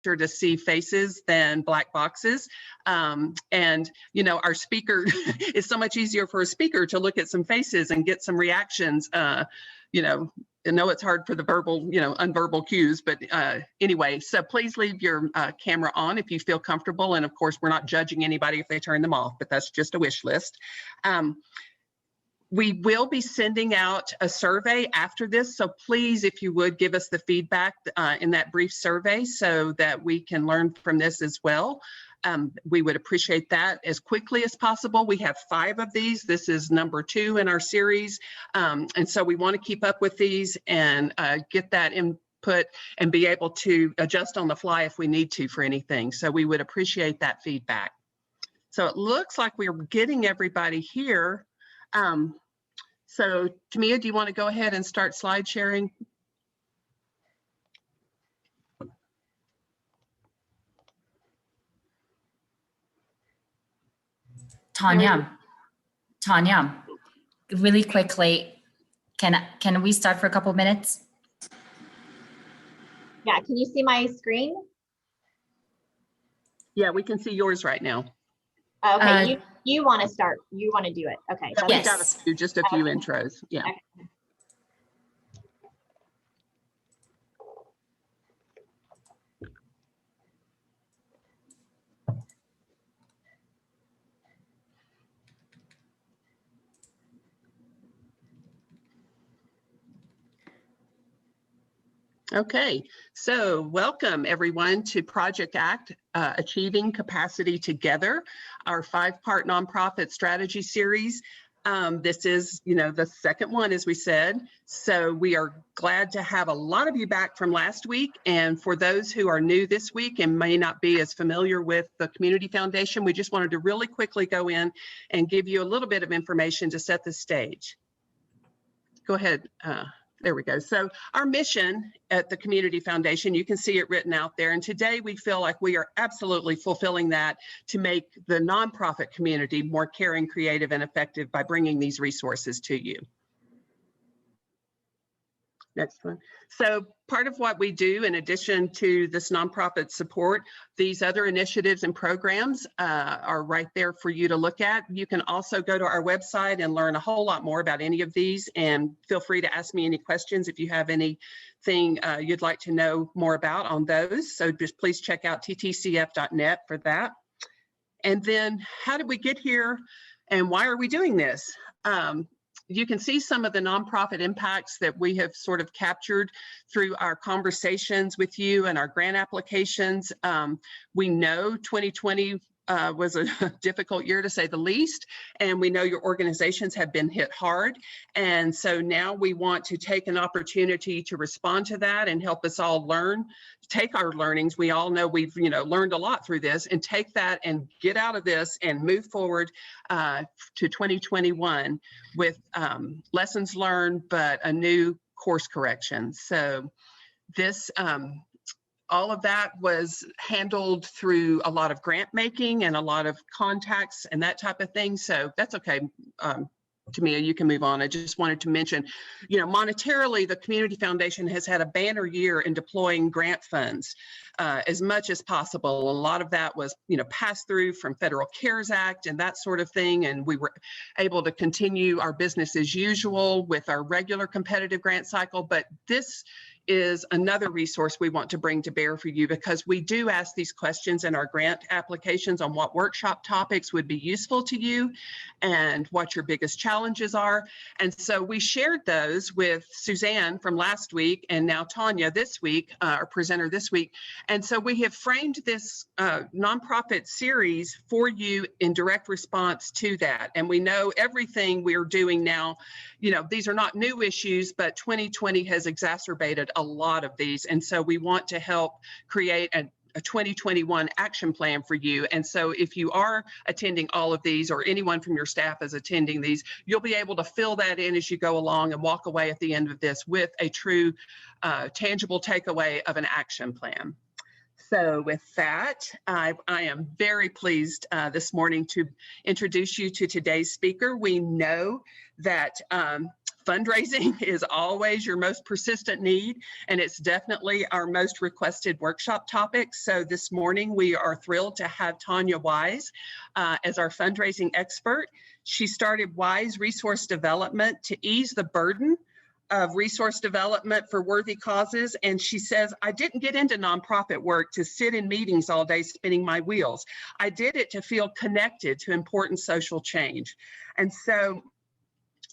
to see faces than black boxes. And, you know, our speaker, it's so much easier for a speaker to look at some faces and get some reactions. You know, I know it's hard for the verbal, you know, unverbal cues, but anyway, so please leave your camera on if you feel comfortable. And of course, we're not judging anybody if they turn them off, but that's just a wish list. We will be sending out a survey after this, so please, if you would, give us the feedback in that brief survey so that we can learn from this as well. We would appreciate that as quickly as possible. We have 5 of these. This is number 2 in our series, and so we want to keep up with these and get that input and be able to adjust on the fly if we need to for anything. So we would appreciate that feedback. So it looks like we're getting everybody here. So Tawnia, do you want to go ahead and start slide sharing? Tawnia, really quickly, can we start for a couple minutes? Yeah, can you see my screen? Yeah, we can see yours right now. Okay, you want to start, you want to do it. Okay. Yes. We got just a few intros. Yeah. Okay. Okay, so welcome everyone to Project ACT, Achieving Capacity Together, our 5-part nonprofit strategy series. This is, you know, the second one, as we said. So we are glad to have a lot of you back from last week. And for those who are new this week and may not be as familiar with the Community Foundation, we just wanted to really quickly go in and give you a little bit of information to set the stage. Go ahead. There we go. So our mission at the Community Foundation, you can see it written out there. And today we feel like we are absolutely fulfilling that to make the nonprofit community more caring, creative, and effective by bringing these resources to you. Next one. So part of what we do, in addition to this nonprofit support, these other initiatives and programs are right there for you to look at. You can also go to our website and learn a whole lot more about any of these, and feel free to ask me any questions if you have anything you'd like to know more about on those. So just please check out ttcf.net for that. And then how did we get here and why are we doing this? You can see some of the nonprofit impacts that we have sort of captured through our conversations with you and our grant applications. We know 2020 was a difficult year to say the least, and we know your organizations have been hit hard. And so now we want to take an opportunity to respond to that and help us all learn, take our learnings. We all know we've learned a lot through this, and take that and get out of this and move forward to 2021 with lessons learned, but a new course correction. So this, all of that was handled through a lot of grant making and a lot of contacts and that type of thing. So that's okay. Tawnia, you can move on. I just wanted to mention, monetarily, the Community Foundation has had a banner year in deploying grant funds as much as possible. A lot of that was, passed through from Federal CARES Act and that sort of thing. And we were able to continue our business as usual with our regular competitive grant cycle. But this is another resource we want to bring to bear for you, because we do ask these questions in our grant applications on what workshop topics would be useful to you and what your biggest challenges are. And so we shared those with Suzanne from last week, and now Tawnia this week, our presenter this week. And so we have framed this nonprofit series for you in direct response to that. And we know everything we're doing now, these are not new issues, but 2020 has exacerbated a lot of these. And so we want to help create a 2021 action plan for you. And so if you are attending all of these, or anyone from your staff is attending these, you'll be able to fill that in as you go along and walk away at the end of this with a true tangible takeaway of an action plan. So with that, I am very pleased this morning to introduce you to today's speaker. We know that Fundraising is always your most persistent need, and it's definitely our most requested workshop topic. So this morning, we are thrilled to have Tawnia Wise as our fundraising expert. She started Wise Resource Development to ease the burden of resource development for worthy causes. And she says, I didn't get into nonprofit work to sit in meetings all day spinning my wheels. I did it to feel connected to important social change. And so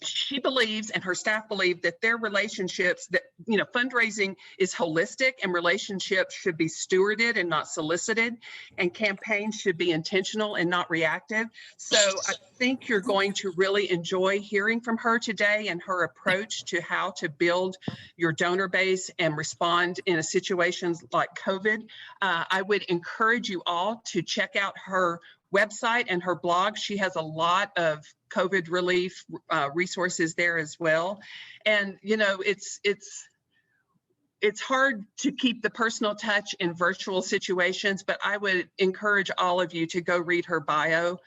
she believes, and her staff believe, that their relationships, that, you know, fundraising is holistic and relationships should be stewarded and not solicited, and campaigns should be intentional and not reactive. So I think you're going to really enjoy hearing from her today and her approach to how to build your donor base and respond in a situations like COVID. I would encourage you all to check out her website and her blog. She has a lot of COVID relief resources there as well. And, you know, it's hard to keep the personal touch in virtual situations, but I would encourage all of you to go read her bio.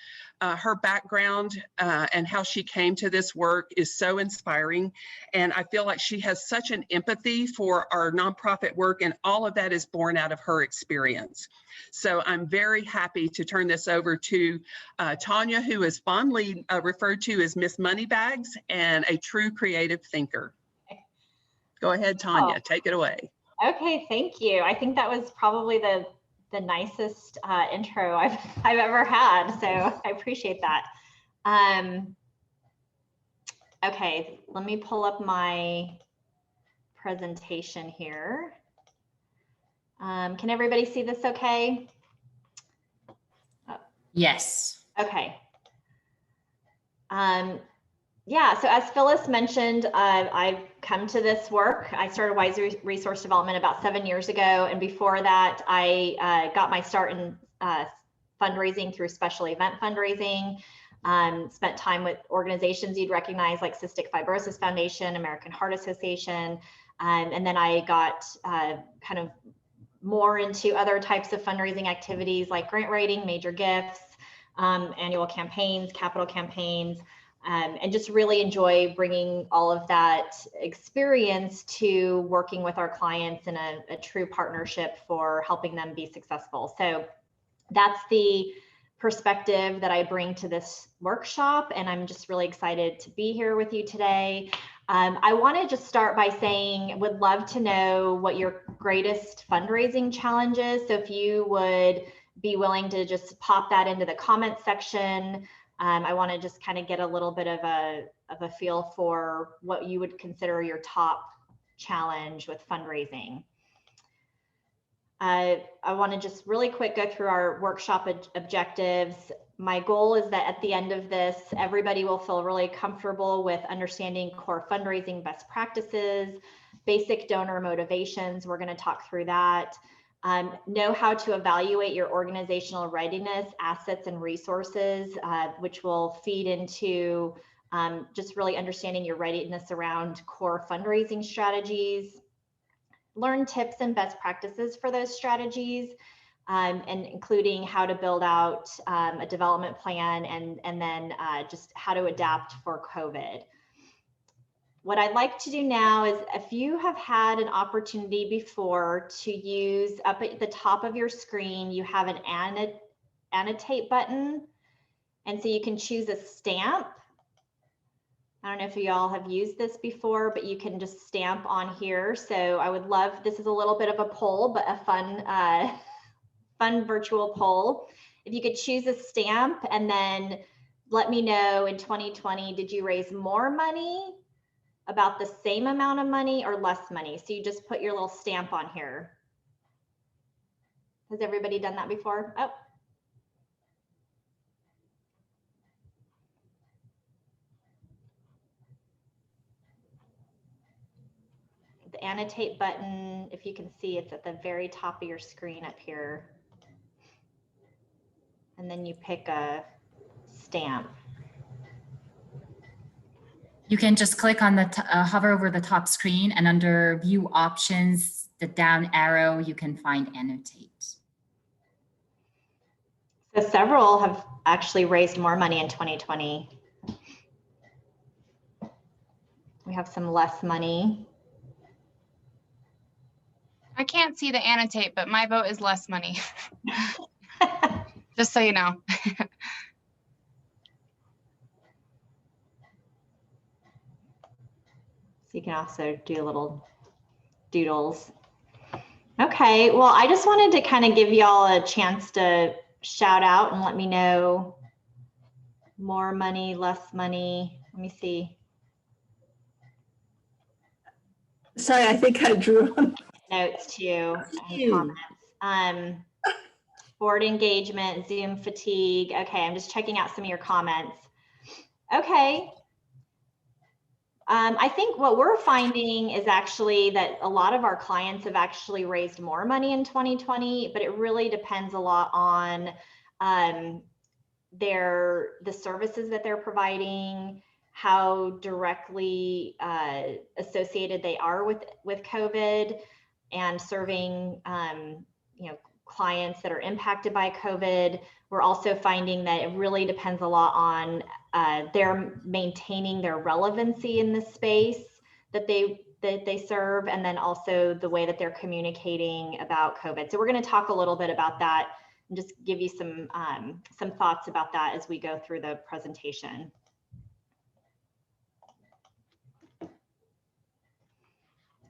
Her background and how she came to this work is so inspiring. And I feel like she has such an empathy for our nonprofit work, and all of that is born out of her experience. So I'm very happy to turn this over to Tawnia, who is fondly referred to as Miss Moneybags and a true creative thinker. Go ahead, Tawnia, take it away. Okay, thank you. I think that was probably the nicest intro I've ever had, so I appreciate that. Okay, let me pull up my presentation here. Can everybody see this okay? Yes. Okay. Yeah, so as Phyllis mentioned, I've come to this work. I started Wise Resource Development about 7 years ago. And before that, I got my start in fundraising through special event fundraising. Spent time with organizations you'd recognize like Cystic Fibrosis Foundation, American Heart Association. And then I got kind of more into other types of fundraising activities like grant writing, major gifts, annual campaigns, capital campaigns. And just really enjoy bringing all of that experience to working with our clients in a true partnership for helping them be successful. So that's the perspective that I bring to this workshop, and I'm just really excited to be here with you today. I want to just start by saying, would love to know what your greatest fundraising challenge is. So if you would be willing to just pop that into the comments section. I want to just kind of get a little bit of a feel for what you would consider your top challenge with fundraising. I want to just really quick go through our workshop objectives. My goal is that at the end of this, everybody will feel really comfortable with understanding core fundraising best practices, basic donor motivations. We're going to talk through that. Know how to evaluate your organizational readiness, assets, and resources, which will feed into just really understanding your readiness around core fundraising strategies. Learn tips and best practices for those strategies, and including how to build out a development plan and then just how to adapt for COVID. What I'd like to do now is, if you have had an opportunity before to use, up at the top of your screen, you have an annotate button. And so you can choose a stamp. I don't know if you all have used this before, but you can just stamp on here. So I would love, this is a little bit of a poll, but a fun virtual poll. If you could choose a stamp and then let me know in 2020, did you raise more money, about the same amount of money, or less money? So you just put your little stamp on here. Has everybody done that before? Oh. The annotate button, if you can see, it's at the very top of your screen up here. And then you pick a stamp. You can just click on the, hover over the top screen, and under view options, the down arrow, you can find annotate. So several have actually raised more money in 2020. We have some less money. I can't see the annotate, but my vote is less money. Just so you know. So you can also do little doodles. Okay, well, I just wanted to kind of give y'all a chance to shout out and let me know more money, less money. Let me see. Sorry, I think I drew on. Notes too, and comments. Board engagement, Zoom fatigue. Okay, I'm just checking out some of your comments. Okay. I think what we're finding is actually that a lot of our clients have actually raised more money in 2020, but it really depends a lot on the services that they're providing, how directly associated they are with COVID and serving clients that are impacted by COVID. We're also finding that it really depends a lot on their maintaining their relevancy in the space that they serve, and then also the way that they're communicating about COVID. So we're going to talk a little bit about that and just give you some thoughts about that as we go through the presentation.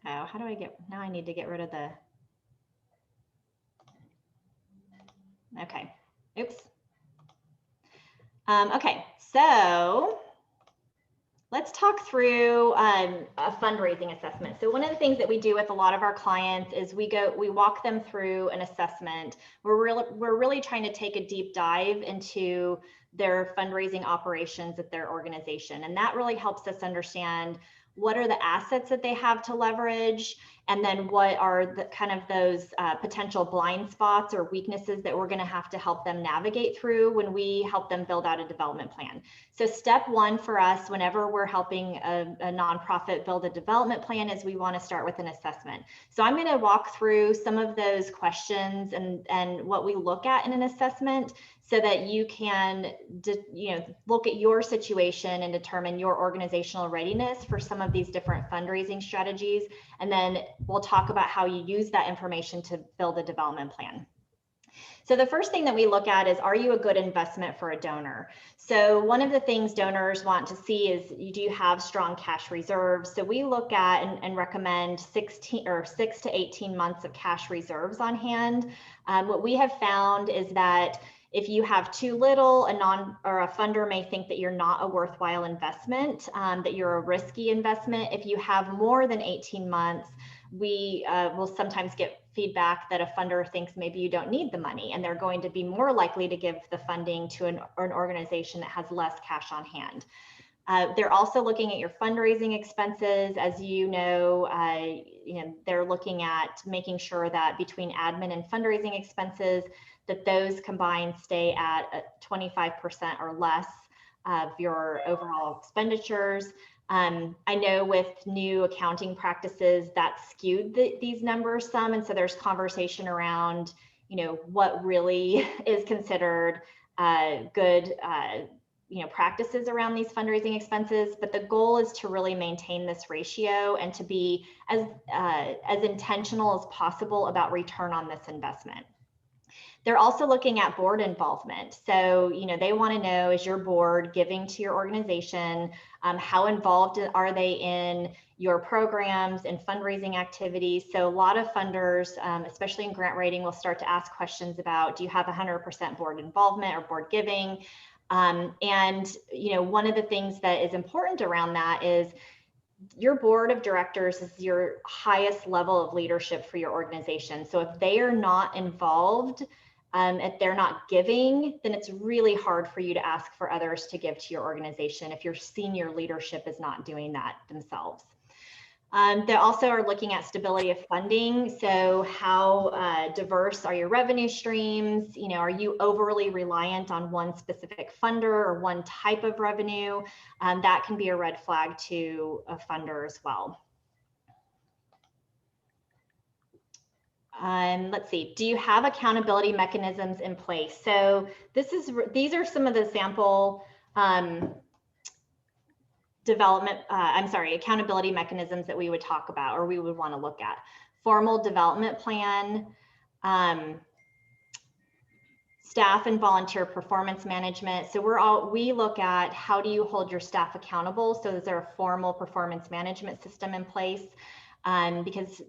Oh, how do I get, now I need to get rid of the, okay, oops. Okay, so let's talk through a fundraising assessment. So one of the things that we do with a lot of our clients is we walk them through an assessment. We're really trying to take a deep dive into their fundraising operations at their organization. And that really helps us understand what are the assets that they have to leverage, and then what are the kind of those potential blind spots or weaknesses that we're going to have to help them navigate through when we help them build out a development plan. So step one for us, whenever we're helping a nonprofit build a development plan, is we want to start with an assessment. So I'm going to walk through some of those questions and what we look at in an assessment, so that you can look at your situation and determine your organizational readiness for some of these different fundraising strategies. And then we'll talk about how you use that information to build a development plan. So the first thing that we look at is, are you a good investment for a donor? So one of the things donors want to see is, do you have strong cash reserves? So we look at and recommend 6 to 18 months of cash reserves on hand. What we have found is that if you have too little, a funder may think that you're not a worthwhile investment, that you're a risky investment. If you have more than 18 months, we will sometimes get feedback that a funder thinks maybe you don't need the money, and they're going to be more likely to give the funding to an organization that has less cash on hand. They're also looking at your fundraising expenses. As you know, they're looking at making sure that between admin and fundraising expenses, that those combined stay at 25% or less of your overall expenditures. I know with new accounting practices that skewed these numbers some, and so there's conversation around, what really is considered good, practices around these fundraising expenses. But the goal is to really maintain this ratio and to be as intentional as possible about return on this investment. They're also looking at board involvement. So, they want to know, is your board giving to your organization? How involved are they in your programs and fundraising activities? So a lot of funders, especially in grant writing, will start to ask questions about, do you have 100% board involvement or board giving? And, one of the things that is important around that is, your board of directors is your highest level of leadership for your organization. So if they are not involved, if they're not giving, then it's really hard for you to ask for others to give to your organization if your senior leadership is not doing that themselves. They also are looking at stability of funding. So how diverse are your revenue streams? Are you overly reliant on one specific funder or one type of revenue? That can be a red flag to a funder as well. Let's see, do you have accountability mechanisms in place? So these are some of the sample accountability mechanisms that we would talk about or we would want to look at. Formal development plan, staff and volunteer performance management. So we look at how do you hold your staff accountable? So is there a formal performance management system in place? Because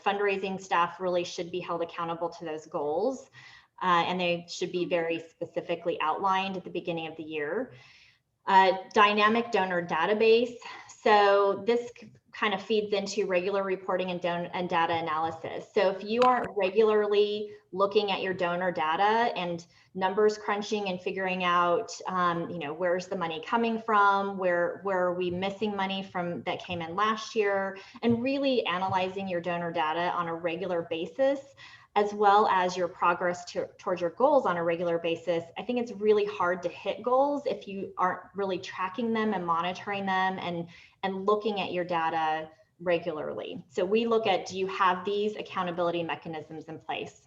fundraising staff really should be held accountable to those goals, and they should be very specifically outlined at the beginning of the year. Dynamic donor database. So this kind of feeds into regular reporting and data analysis. So if you aren't regularly looking at your donor data and numbers crunching and figuring out, where's the money coming from, where are we missing money from that came in last year, and really analyzing your donor data on a regular basis, as well as your progress towards your goals on a regular basis, I think it's really hard to hit goals if you aren't really tracking them and monitoring them and looking at your data regularly. So we look at, do you have these accountability mechanisms in place?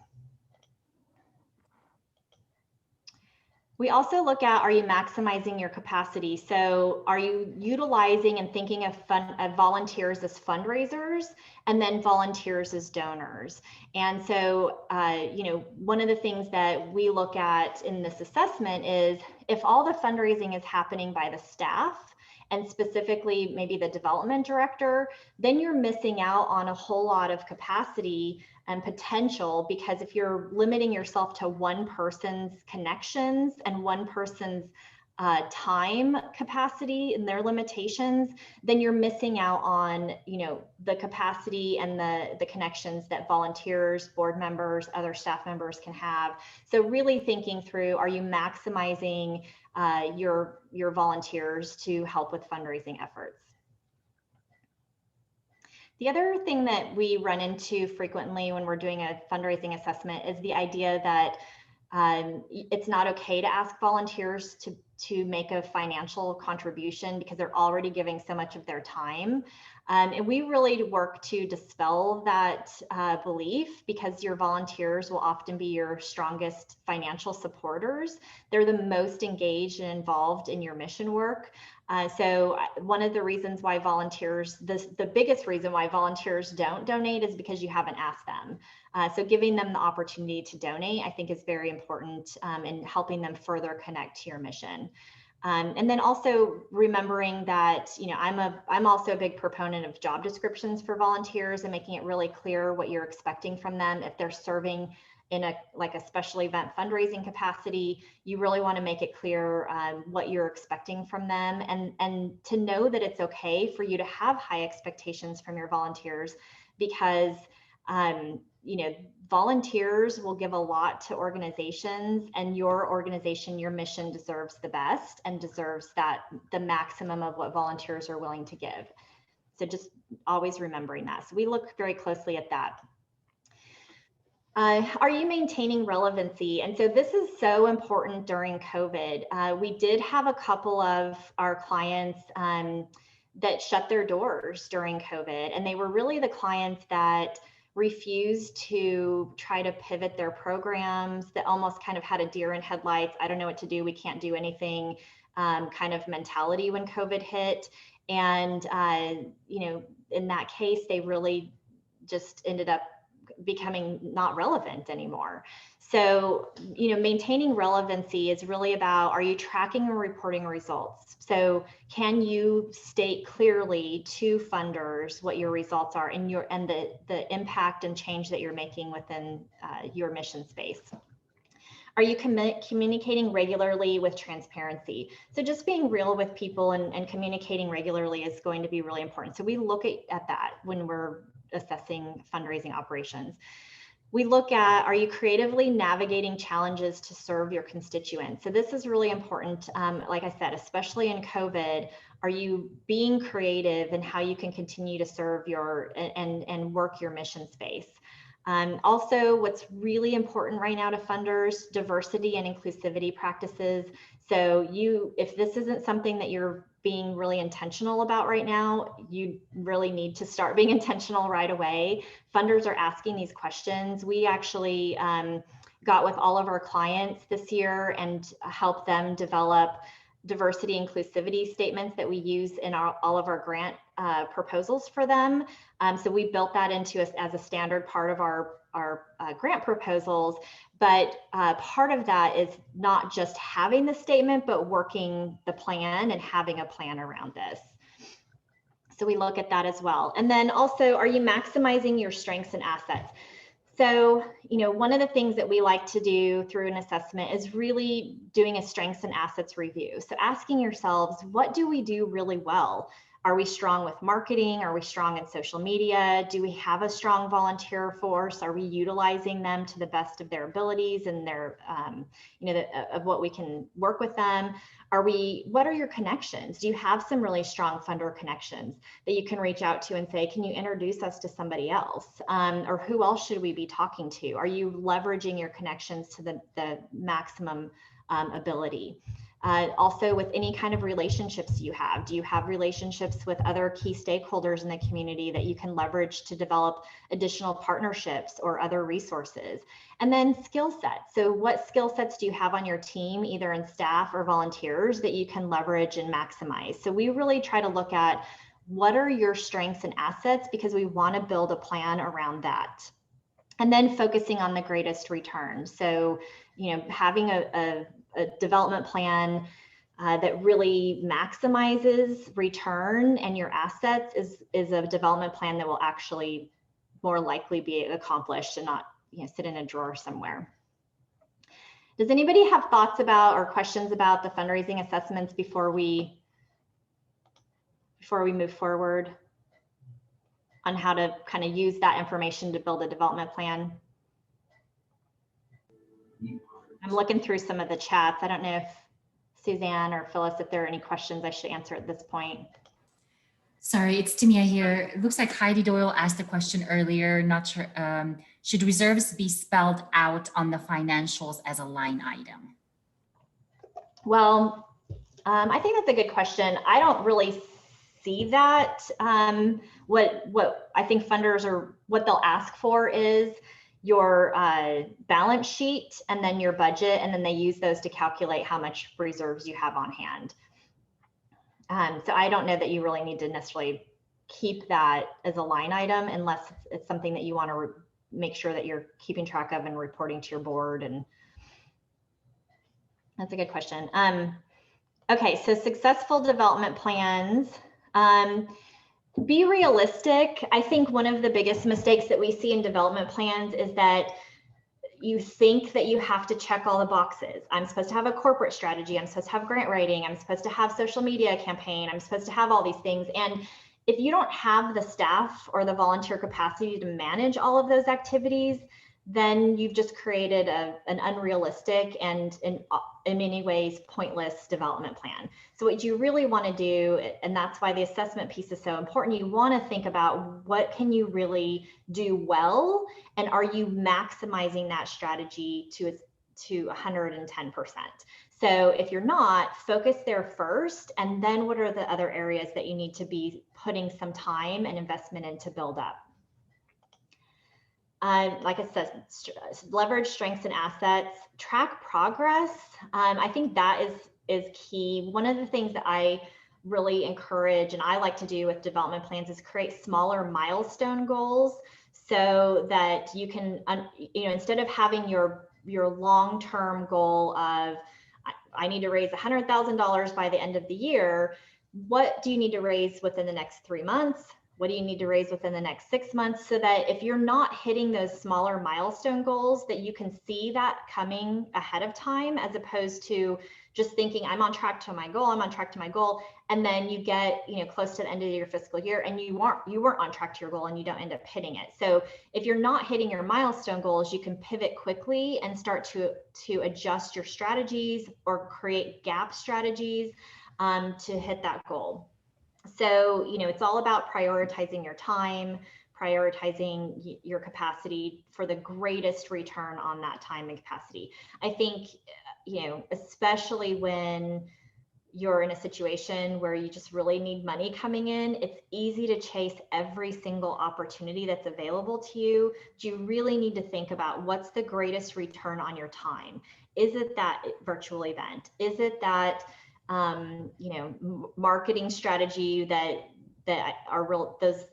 We also look at, are you maximizing your capacity? So are you utilizing and thinking of volunteers as fundraisers and then volunteers as donors? And so, one of the things that we look at in this assessment is if all the fundraising is happening by the staff, and specifically maybe the development director, then you're missing out on a whole lot of capacity and potential, because if you're limiting yourself to one person's connections and one person's time capacity and their limitations, then you're missing out on the capacity and the connections that volunteers, board members, other staff members can have. So really thinking through, are you maximizing your volunteers to help with fundraising efforts? The other thing that we run into frequently when we're doing a fundraising assessment is the idea that it's not okay to ask volunteers to make a financial contribution because they're already giving so much of their time. And we really work to dispel that belief, because your volunteers will often be your strongest financial supporters. They're the most engaged and involved in your mission work. So one of the reasons why volunteers, the biggest reason why volunteers don't donate is because you haven't asked them. So giving them the opportunity to donate, I think, is very important in helping them further connect to your mission. And then also remembering that, I'm also a big proponent of job descriptions for volunteers and making it really clear what you're expecting from them. If they're serving in a special event fundraising capacity, you really want to make it clear what you're expecting from them, and to know that it's okay for you to have high expectations from your volunteers, because volunteers will give a lot to organizations, and your organization, your mission deserves the best and deserves the maximum of what volunteers are willing to give. So just always remembering that. So we look very closely at that. Are you maintaining relevancy? And so this is so important during COVID. We did have a couple of our clients that shut their doors during COVID, and they were really the clients that refused to try to pivot their programs, that almost kind of had a deer in headlights, I don't know what to do, we can't do anything kind of mentality when COVID hit. And, in that case, they really just ended up becoming not relevant anymore. So, maintaining relevancy is really about, are you tracking and reporting results? So can you state clearly to funders what your results are and the impact and change that you're making within your mission space? Are you communicating regularly with transparency? So just being real with people and communicating regularly is going to be really important. So we look at that when we're assessing fundraising operations. We look at, are you creatively navigating challenges to serve your constituents? So this is really important. Like I said, especially in COVID, are you being creative in how you can continue to serve and work your mission space? Also, what's really important right now to funders, diversity and inclusivity practices. So if this isn't something that you're being really intentional about right now, you really need to start being intentional right away. Funders are asking these questions. We actually got with all of our clients this year and helped them develop diversity inclusivity statements that we use in all of our grant proposals for them. So we built that into us as a standard part of our grant proposals. But part of that is not just having the statement, but working the plan and having a plan around this. So we look at that as well. And then also, are you maximizing your strengths and assets? So, one of the things that we like to do through an assessment is really doing a strengths and assets review. So asking yourselves, what do we do really well? Are we strong with marketing? Are we strong in social media? Do we have a strong volunteer force? Are we utilizing them to the best of their abilities and their, of what we can work with them? What are your connections? Do you have some really strong funder connections that you can reach out to and say, can you introduce us to somebody else? Or who else should we be talking to? Are you leveraging your connections to the maximum ability? Also, with any kind of relationships you have, do you have relationships with other key stakeholders in the community that you can leverage to develop additional partnerships or other resources? And then skill sets. So what skill sets do you have on your team, either in staff or volunteers, that you can leverage and maximize? So we really try to look at what are your strengths and assets, because we want to build a plan around that. And then focusing on the greatest return. So, having a development plan that really maximizes return and your assets is a development plan that will actually more likely be accomplished and not sit in a drawer somewhere. Does anybody have thoughts about or questions about the fundraising assessments before we move forward on how to kind of use that information to build a development plan? I'm looking through some of the chats. I don't know if Suzanne or Phyllis, if there are any questions I should answer at this point. Sorry, it's Tawnia here. It looks like Heidi Doyle asked a question earlier. Not sure. Should reserves be spelled out on the financials as a line item? Well, I think that's a good question. I don't really see that. What I think funders are, what they'll ask for is your balance sheet and then your budget, and then they use those to calculate how much reserves you have on hand. So I don't know that you really need to necessarily keep that as a line item unless it's something that you want to make sure that you're keeping track of and reporting to your board. And that's a good question. Okay, so successful development plans. Be realistic. I think one of the biggest mistakes that we see in development plans is that you think that you have to check all the boxes. I'm supposed to have a corporate strategy. I'm supposed to have grant writing. I'm supposed to have social media campaign. I'm supposed to have all these things. And if you don't have the staff or the volunteer capacity to manage all of those activities, then you've just created an unrealistic and in many ways pointless development plan. So what you really want to do, and that's why the assessment piece is so important, you want to think about what can you really do well, and are you maximizing that strategy to 110%. So if you're not, focus there first, and then what are the other areas that you need to be putting some time and investment in to build up? Like I said, leverage strengths and assets, track progress. I think that is key. One of the things that I really encourage and I like to do with development plans is create smaller milestone goals so that you can, instead of having your long-term goal of, I need to raise $100,000 by the end of the year, what do you need to raise within the next 3 months? What do you need to raise within the next 6 months, so that if you're not hitting those smaller milestone goals, that you can see that coming ahead of time, as opposed to just thinking I'm on track to my goal, I'm on track to my goal, and then you get close to the end of your fiscal year and you weren't on track to your goal and you don't end up hitting it. So if you're not hitting your milestone goals, you can pivot quickly and start to adjust your strategies or create gap strategies to hit that goal. So, it's all about prioritizing your time, prioritizing your capacity for the greatest return on that time and capacity. I think, especially when you're in a situation where you just really need money coming in, it's easy to chase every single opportunity that's available to you. But you really need to think about what's the greatest return on your time. Is it that virtual event? Is it that marketing strategy that are real, those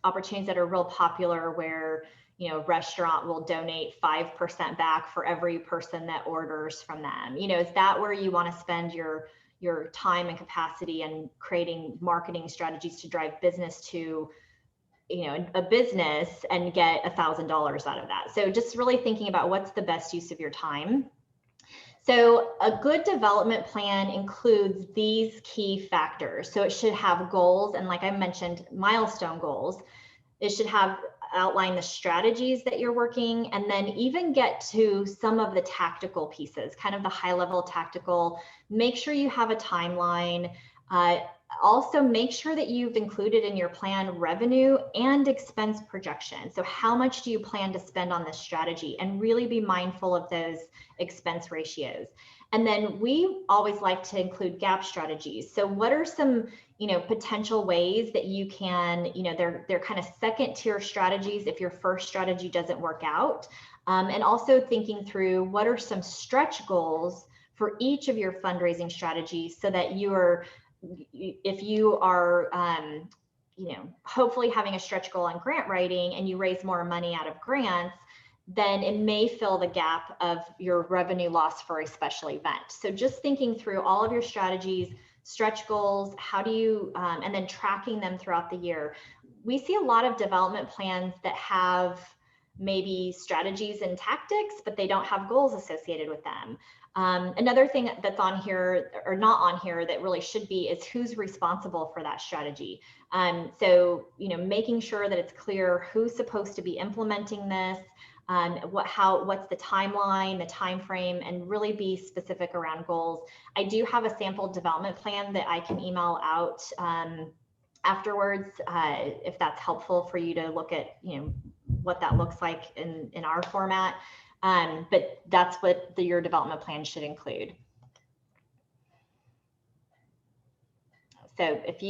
opportunities that are real popular where, restaurant will donate 5% back for every person that orders from them. Is that where you want to spend your time and capacity and creating marketing strategies to drive business to, a business and get $1,000 out of that? So just really thinking about what's the best use of your time. So a good development plan includes these key factors. So it should have goals, and like I mentioned, milestone goals. It should have outline the strategies that you're working, and then even get to some of the tactical pieces, kind of the high level tactical. Make sure you have a timeline. Also make sure that you've included in your plan revenue and expense projection. So how much do you plan to spend on this strategy, and really be mindful of those expense ratios. And then we always like to include gap strategies. So what are some, potential ways that you can, they're kind of second tier strategies if your first strategy doesn't work out. And also thinking through what are some stretch goals for each of your fundraising strategies, so that if you are, hopefully having a stretch goal on grant writing and you raise more money out of grants, then it may fill the gap of your revenue loss for a special event. So just thinking through all of your strategies, stretch goals, how do you, and then tracking them throughout the year. We see a lot of development plans that have maybe strategies and tactics, but they don't have goals associated with them. Another thing that's on here, or not on here, that really should be, is who's responsible for that strategy. So, making sure that it's clear who's supposed to be implementing this, what's the timeline, the time frame, and really be specific around goals. I do have a sample development plan that I can email out afterwards, if that's helpful for you to look at, what that looks like in our format. But that's what your development plan should include. So if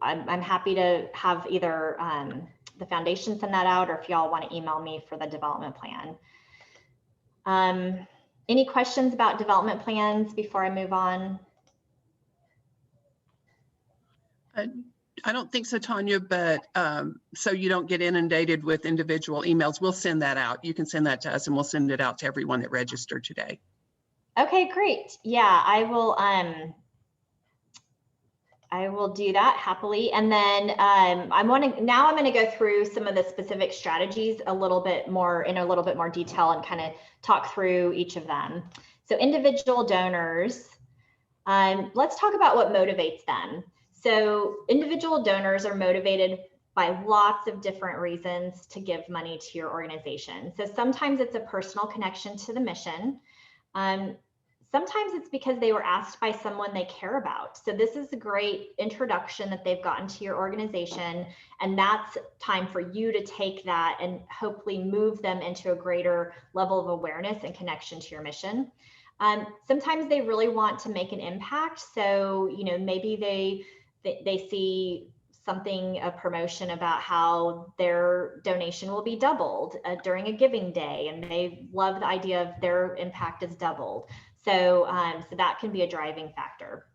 I'm happy to have either the foundation send that out, or if y'all want to email me for the development plan. Any questions about development plans before I move on? I don't think so, Tawnia, but so you don't get inundated with individual emails, we'll send that out. You can send that to us and we'll send it out to everyone that registered today. Okay, great. Yeah, I will do that happily. And then I'm going to go through some of the specific strategies in a little bit more detail, and kind of talk through each of them. So individual donors, let's talk about what motivates them. So individual donors are motivated by lots of different reasons to give money to your organization. So sometimes it's a personal connection to the mission. Sometimes it's because they were asked by someone they care about. So this is a great introduction that they've gotten to your organization, and that's time for you to take that and hopefully move them into a greater level of awareness and connection to your mission. Sometimes they really want to make an impact. So, maybe they see something, a promotion about how their donation will be doubled during a giving day, and they love the idea of their impact is doubled. So that can be a driving factor.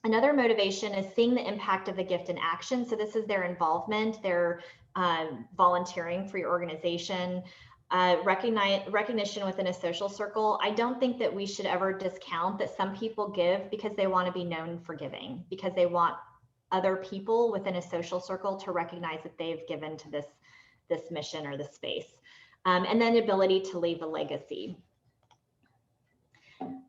Another motivation is seeing the impact of the gift in action. So this is their involvement, their volunteering for your organization, recognition within a social circle. I don't think that we should ever discount that some people give because they want to be known for giving, because they want other people within a social circle to recognize that they've given to this mission or this space. And then the ability to leave a legacy.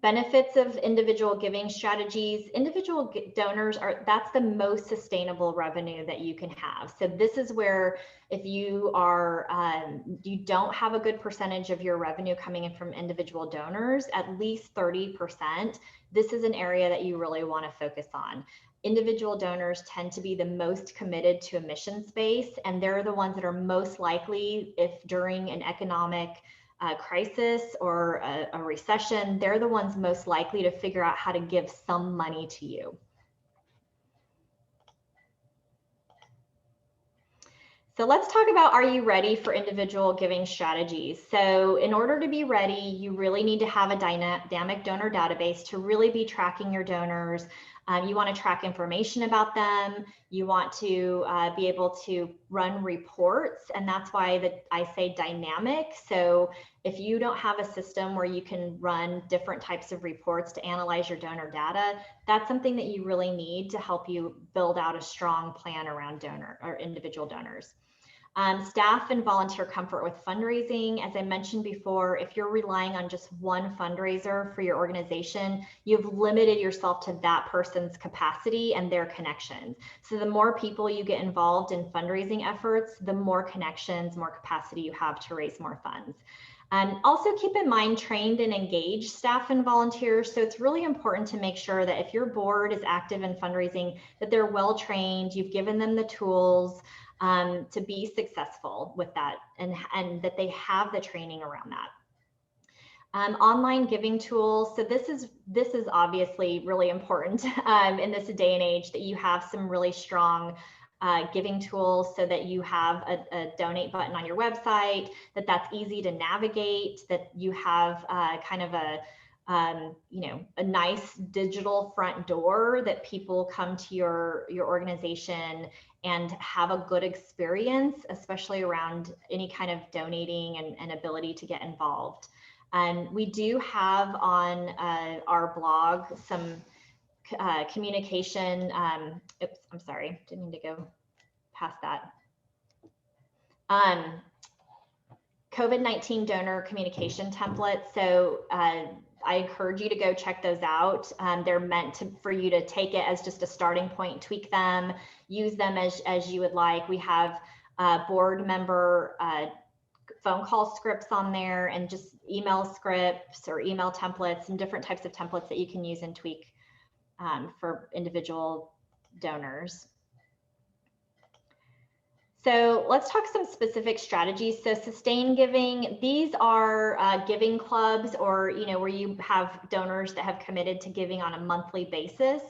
Benefits of individual giving strategies. Individual donors that's the most sustainable revenue that you can have. So this is where, if you are, you don't have a good percentage of your revenue coming in from individual donors, at least 30%, this is an area that you really want to focus on. Individual donors tend to be the most committed to a mission space, and they're the ones that are most likely, if during an economic crisis or a recession, they're the ones most likely to figure out how to give some money to you. So let's talk about, are you ready for individual giving strategies? So in order to be ready, you really need to have a dynamic donor database to really be tracking your donors. You want to track information about them. You want to be able to run reports, and that's why I say dynamic. So if you don't have a system where you can run different types of reports to analyze your donor data, that's something that you really need to help you build out a strong plan around donor or individual donors. Staff and volunteer comfort with fundraising. As I mentioned before, if you're relying on just one fundraiser for your organization, you've limited yourself to that person's capacity and their connections. So the more people you get involved in fundraising efforts, the more connections, more capacity you have to raise more funds. Also keep in mind trained and engaged staff and volunteers. So it's really important to make sure that if your board is active in fundraising, that they're well trained, you've given them the tools to be successful with that, and that they have the training around that. Online giving tools. So this is obviously really important in this day and age, that you have some really strong giving tools, so that you have a donate button on your website, that's easy to navigate, that you have kind of a nice digital front door, that people come to your organization and have a good experience, especially around any kind of donating and ability to get involved. And we do have on our blog some communication. Oops, I'm sorry, didn't mean to go past that. COVID-19 donor communication templates. So I encourage you to go check those out. They're meant for you to take it as just a starting point, tweak them, use them as you would like. We have board member phone call scripts on there, and just email scripts or email templates, and different types of templates that you can use and tweak for individual donors. So let's talk some specific strategies. So sustained giving, these are giving clubs, or where you have donors that have committed to giving on a monthly basis.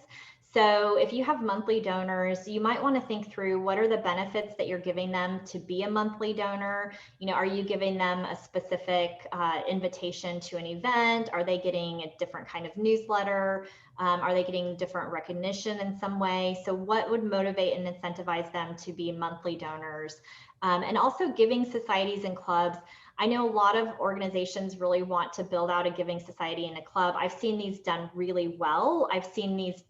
So if you have monthly donors, you might want to think through, what are the benefits that you're giving them to be a monthly donor? Are you giving them a specific invitation to an event? Are they getting a different kind of newsletter? Are they getting different recognition in some way? So what would motivate and incentivize them to be monthly donors? And also giving societies and clubs. I know a lot of organizations really want to build out a giving society and a club. I've seen these done really well. I've seen these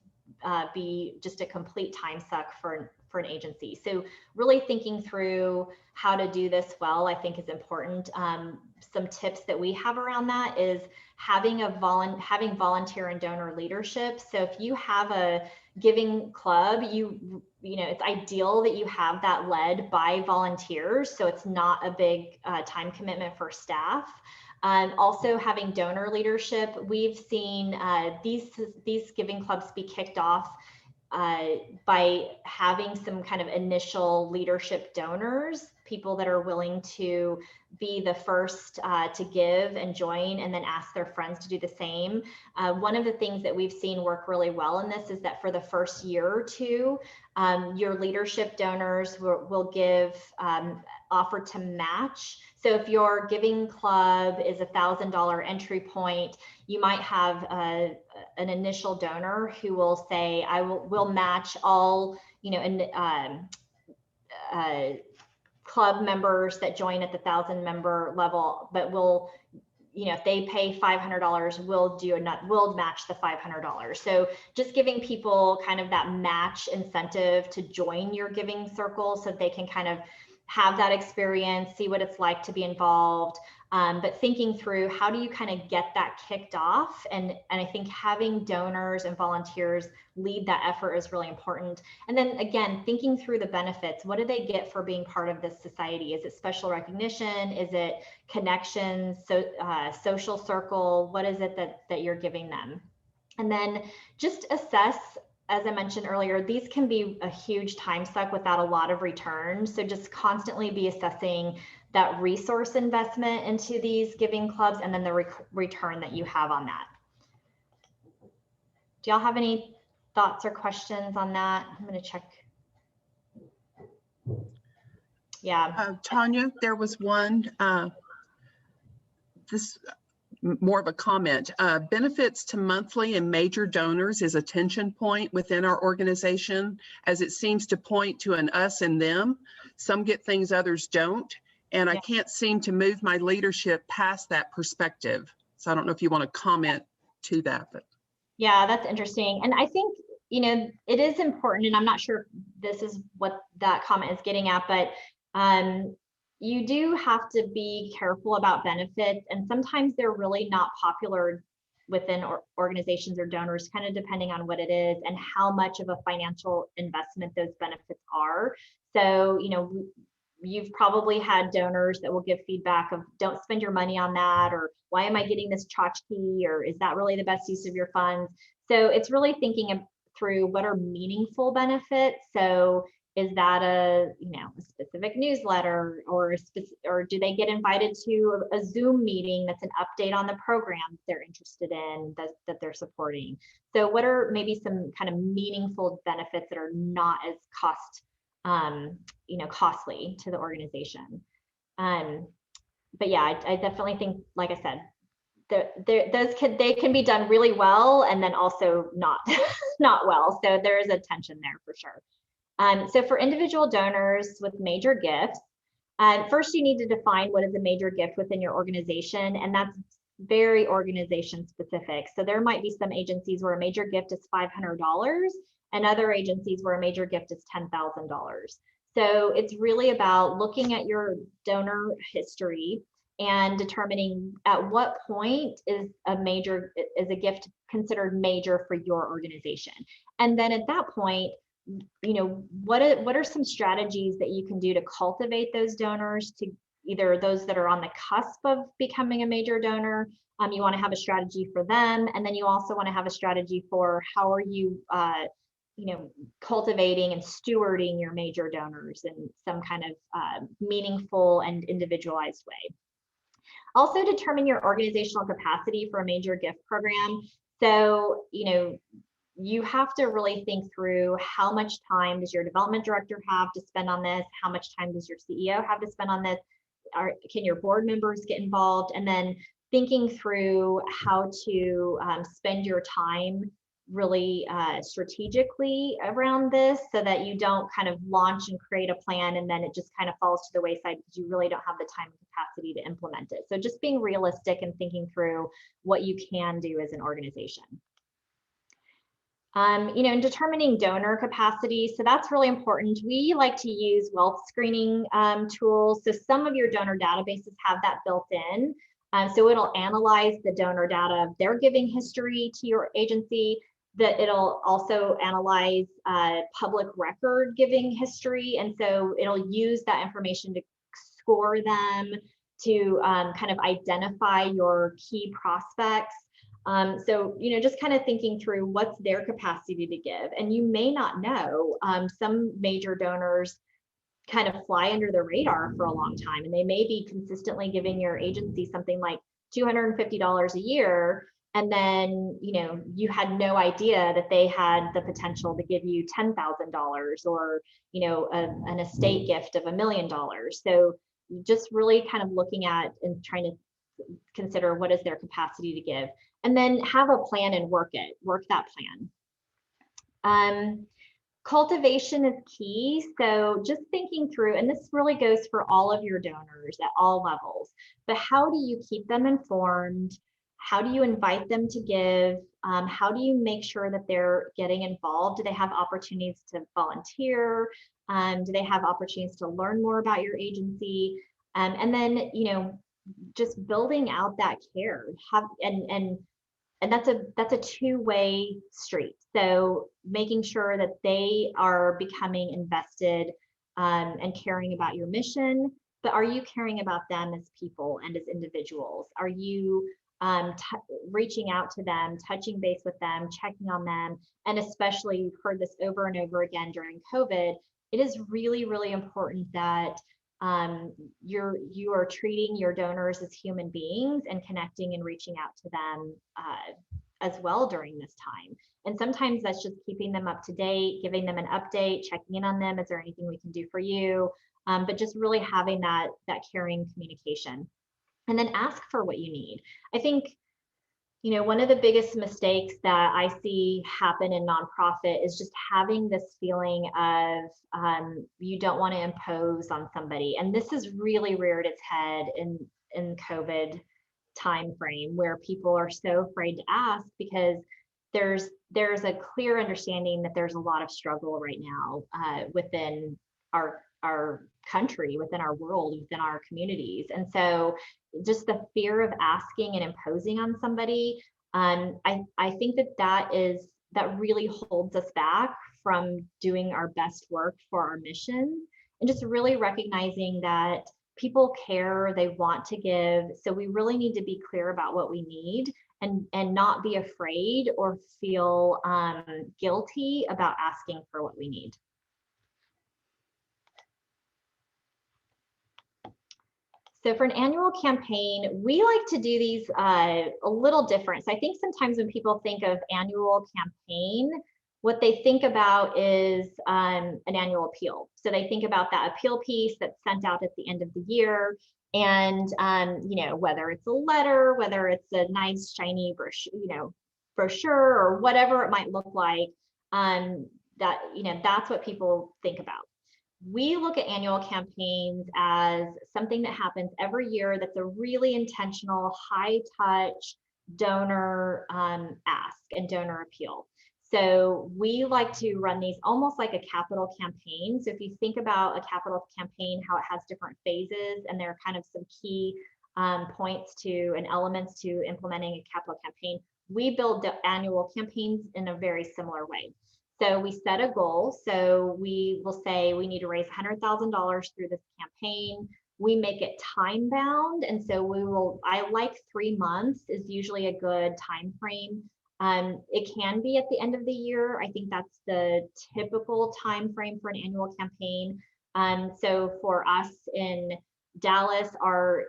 be just a complete time suck for an agency. So really thinking through how to do this well, I think, is important. Some tips that we have around that is having volunteer and donor leadership. So if you have a giving club, it's ideal that you have that led by volunteers, so it's not a big time commitment for staff. Also having donor leadership. We've seen these giving clubs be kicked off by having some kind of initial leadership donors, people that are willing to be the first to give and join, and then ask their friends to do the same. One of the things that we've seen work really well in this is that for the first year or two, your leadership donors will give offer to match. So if your giving club is $1,000 entry point, you might have an initial donor who will say, I will match all, club members that join at the 1,000 member level, but will, if they pay $500, we'll match the $500. So just giving people kind of that match incentive to join your giving circle, so they can kind of have that experience, see what it's like to be involved, but thinking through, how do you kind of get that kicked off? And I think having donors and volunteers lead that effort is really important. And then again, thinking through the benefits. What do they get for being part of this society? Is it special recognition? Is it connections, social circle? What is it that you're giving them? And then just assess. As I mentioned earlier, these can be a huge time suck without a lot of return. So just constantly be assessing that resource investment into these giving clubs, and then the return that you have on that. Do y'all have any thoughts or questions on that? I'm going to check. Yeah. Tawnia, there was one, more of a comment. Benefits to monthly and major donors is a tension point within our organization, as it seems to point to an us and them. Some get things others don't, and I Yeah. can't seem to move my leadership past that perspective. So I don't know if you want to comment to that, but. Yeah, that's interesting. And I think, it is important, and I'm not sure if this is what that comment is getting at, but you do have to be careful about benefits, and sometimes they're really not popular within organizations or donors, kind of depending on what it is and how much of a financial investment those benefits are. So, you've probably had donors that will give feedback of don't spend your money on that, or why am I getting this tchotchke, or is that really the best use of your funds? So it's really thinking through what are meaningful benefits. So is that a specific newsletter, or do they get invited to a Zoom meeting that's an update on the programs they're interested in that they're supporting? So what are maybe some kind of meaningful benefits that are not as costly to the organization? But yeah, I definitely think, like I said, they can be done really well, and then also not not well. So there is a tension there for sure. So for individual donors with major gifts, first you need to define what is a major gift within your organization, and that's very organization specific. So there might be some agencies where a major gift is $500 and other agencies where a major gift is $10,000. So it's really about looking at your donor history and determining at what point is a gift considered major for your organization. And then at that point, what are some strategies that you can do to cultivate those donors, to either those that are on the cusp of becoming a major donor. You want to have a strategy for them, and then you also want to have a strategy for how are you cultivating and stewarding your major donors in some kind of meaningful and individualized way. Also determine your organizational capacity for a major gift program. So, you have to really think through how much time does your development director have to spend on this? How much time does your CEO have to spend on this? Can your board members get involved? And then thinking through how to spend your time really strategically around this, so that you don't kind of launch and create a plan and then it just kind of falls to the wayside because you really don't have the time and capacity to implement it. So just being realistic and thinking through what you can do as an organization. In determining donor capacity, so that's really important. We like to use wealth screening tools. So some of your donor databases have that built in. So it'll analyze the donor data of their giving history to your agency. That it'll also analyze public record giving history. And so it'll use that information to score them, to kind of identify your key prospects. So, just kind of thinking through what's their capacity to give. And you may not know, some major donors kind of fly under the radar for a long time, and they may be consistently giving your agency something like $250 a year. And then, you had no idea that they had the potential to give you $10,000 or, an estate gift of $1 million. So just really kind of looking at and trying to consider what is their capacity to give, and then have a plan and work that plan. Cultivation is key. So just thinking through, and this really goes for all of your donors at all levels, but how do you keep them informed? How do you invite them to give? How do you make sure that they're getting involved? Do they have opportunities to volunteer? Do they have opportunities to learn more about your agency? And then, just building out that care. And that's a two-way street. So making sure that they are becoming invested and caring about your mission, but are you caring about them as people and as individuals? Are you reaching out to them, touching base with them, checking on them? And especially, you've heard this over and over again during COVID, it is really, really important that you are treating your donors as human beings and connecting and reaching out to them as well during this time. And sometimes that's just keeping them up to date, giving them an update, checking in on them. Is there anything we can do for you? but just really having that caring communication. And then ask for what you need. I think, you know, one of the biggest mistakes that I see happen in nonprofit is just having this feeling of you don't want to impose on somebody. And this is really reared its head in COVID time frame, where people are so afraid to ask because there's a clear understanding that there's a lot of struggle right now within our country, within our world, within our communities. And so just the fear of asking and imposing on somebody, I think that really holds us back from doing our best work for our mission, and just really recognizing that people care, they want to give. So we really need to be clear about what we need and not be afraid or feel guilty about asking for what we need. So for an annual campaign, we like to do these a little different. So I think sometimes when people think of annual campaign, what they think about is an annual appeal. So they think about that appeal piece that's sent out at the end of the year. And you know, whether it's a letter, whether it's a nice shiny brochure or whatever it might look like, that, you know, that's what people think about. We look at annual campaigns as something that happens every year that's a really intentional, high touch donor ask and donor appeal. So we like to run these almost like a capital campaign. So if you think about a capital campaign, how it has different phases, and there are kind of some key points to and elements to implementing a capital campaign, we build the annual campaigns in a very similar way. So we set a goal. So we will say we need to raise $100,000 through this campaign. We make it time bound. And so I like 3 months is usually a good time frame. It can be at the end of the year. I think that's the typical time frame for an annual campaign. So for us in Dallas, our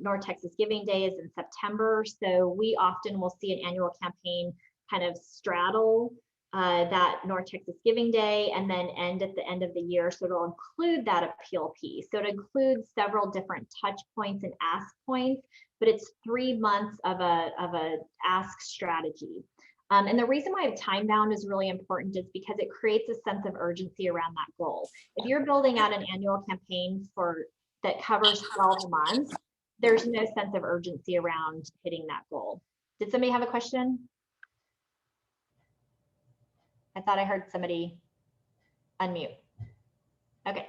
North Texas Giving Day is in September. So we often will see an annual campaign kind of straddle that North Texas Giving Day and then end at the end of the year. So it'll include that appeal piece. So it includes several different touch points and ask points, but it's 3 months of a ask strategy. And the reason why time bound is really important is because it creates a sense of urgency around that goal. If you're building out an annual campaign that covers 12 months, there's no sense of urgency around hitting that goal. Did somebody have a question? I thought I heard somebody unmute. Okay.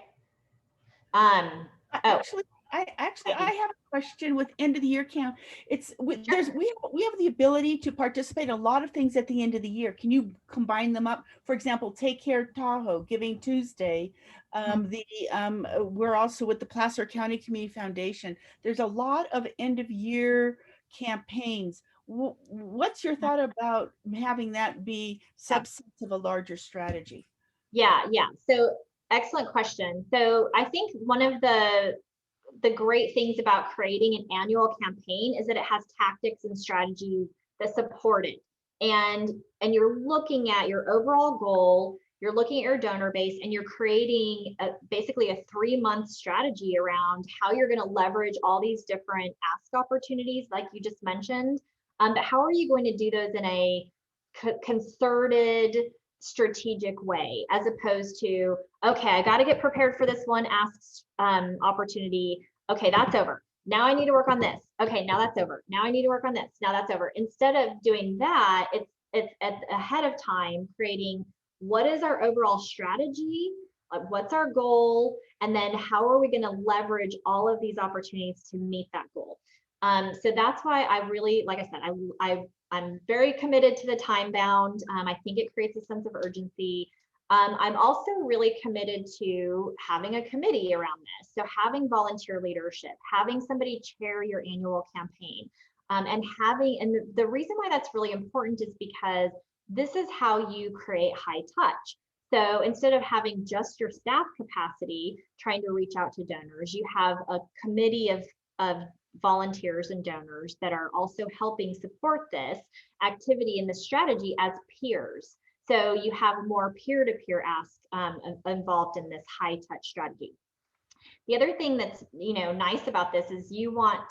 Actually, I have a question with end of the year camp. We have the ability to participate in a lot of things at the end of the year. Can you combine them up? For example, Take Care Tahoe, Giving Tuesday. We're also with the Placer County Community Foundation. There's a lot of end of year campaigns. What's your thought about having that be substance of a larger strategy? Yeah. So excellent question. So I think one of the great things about creating an annual campaign is that it has tactics and strategies that support it. And you're looking at your overall goal, you're looking at your donor base, and you're creating basically a 3-month strategy around how you're going to leverage all these different ask opportunities, like you just mentioned. But how are you going to do those in a concerted, strategic way, as opposed to, okay, I got to get prepared for this one ask opportunity. Okay, that's over. Now I need to work on this. Okay, now that's over. Now I need to work on this. Now that's over. Instead of doing that, it's ahead of time creating what is our overall strategy, like what's our goal, and then how are we going to leverage all of these opportunities to meet that goal. So that's why I really, like I said, I'm very committed to the time bound. I think it creates a sense of urgency. I'm also really committed to having a committee around this. So having volunteer leadership, having somebody chair your annual campaign, and the reason why that's really important is because this is how you create high touch. So instead of having just your staff capacity trying to reach out to donors, you have a committee of volunteers and donors that are also helping support this activity and the strategy as peers. So you have more peer-to-peer ask involved in this high touch strategy. The other thing that's, nice about this is you want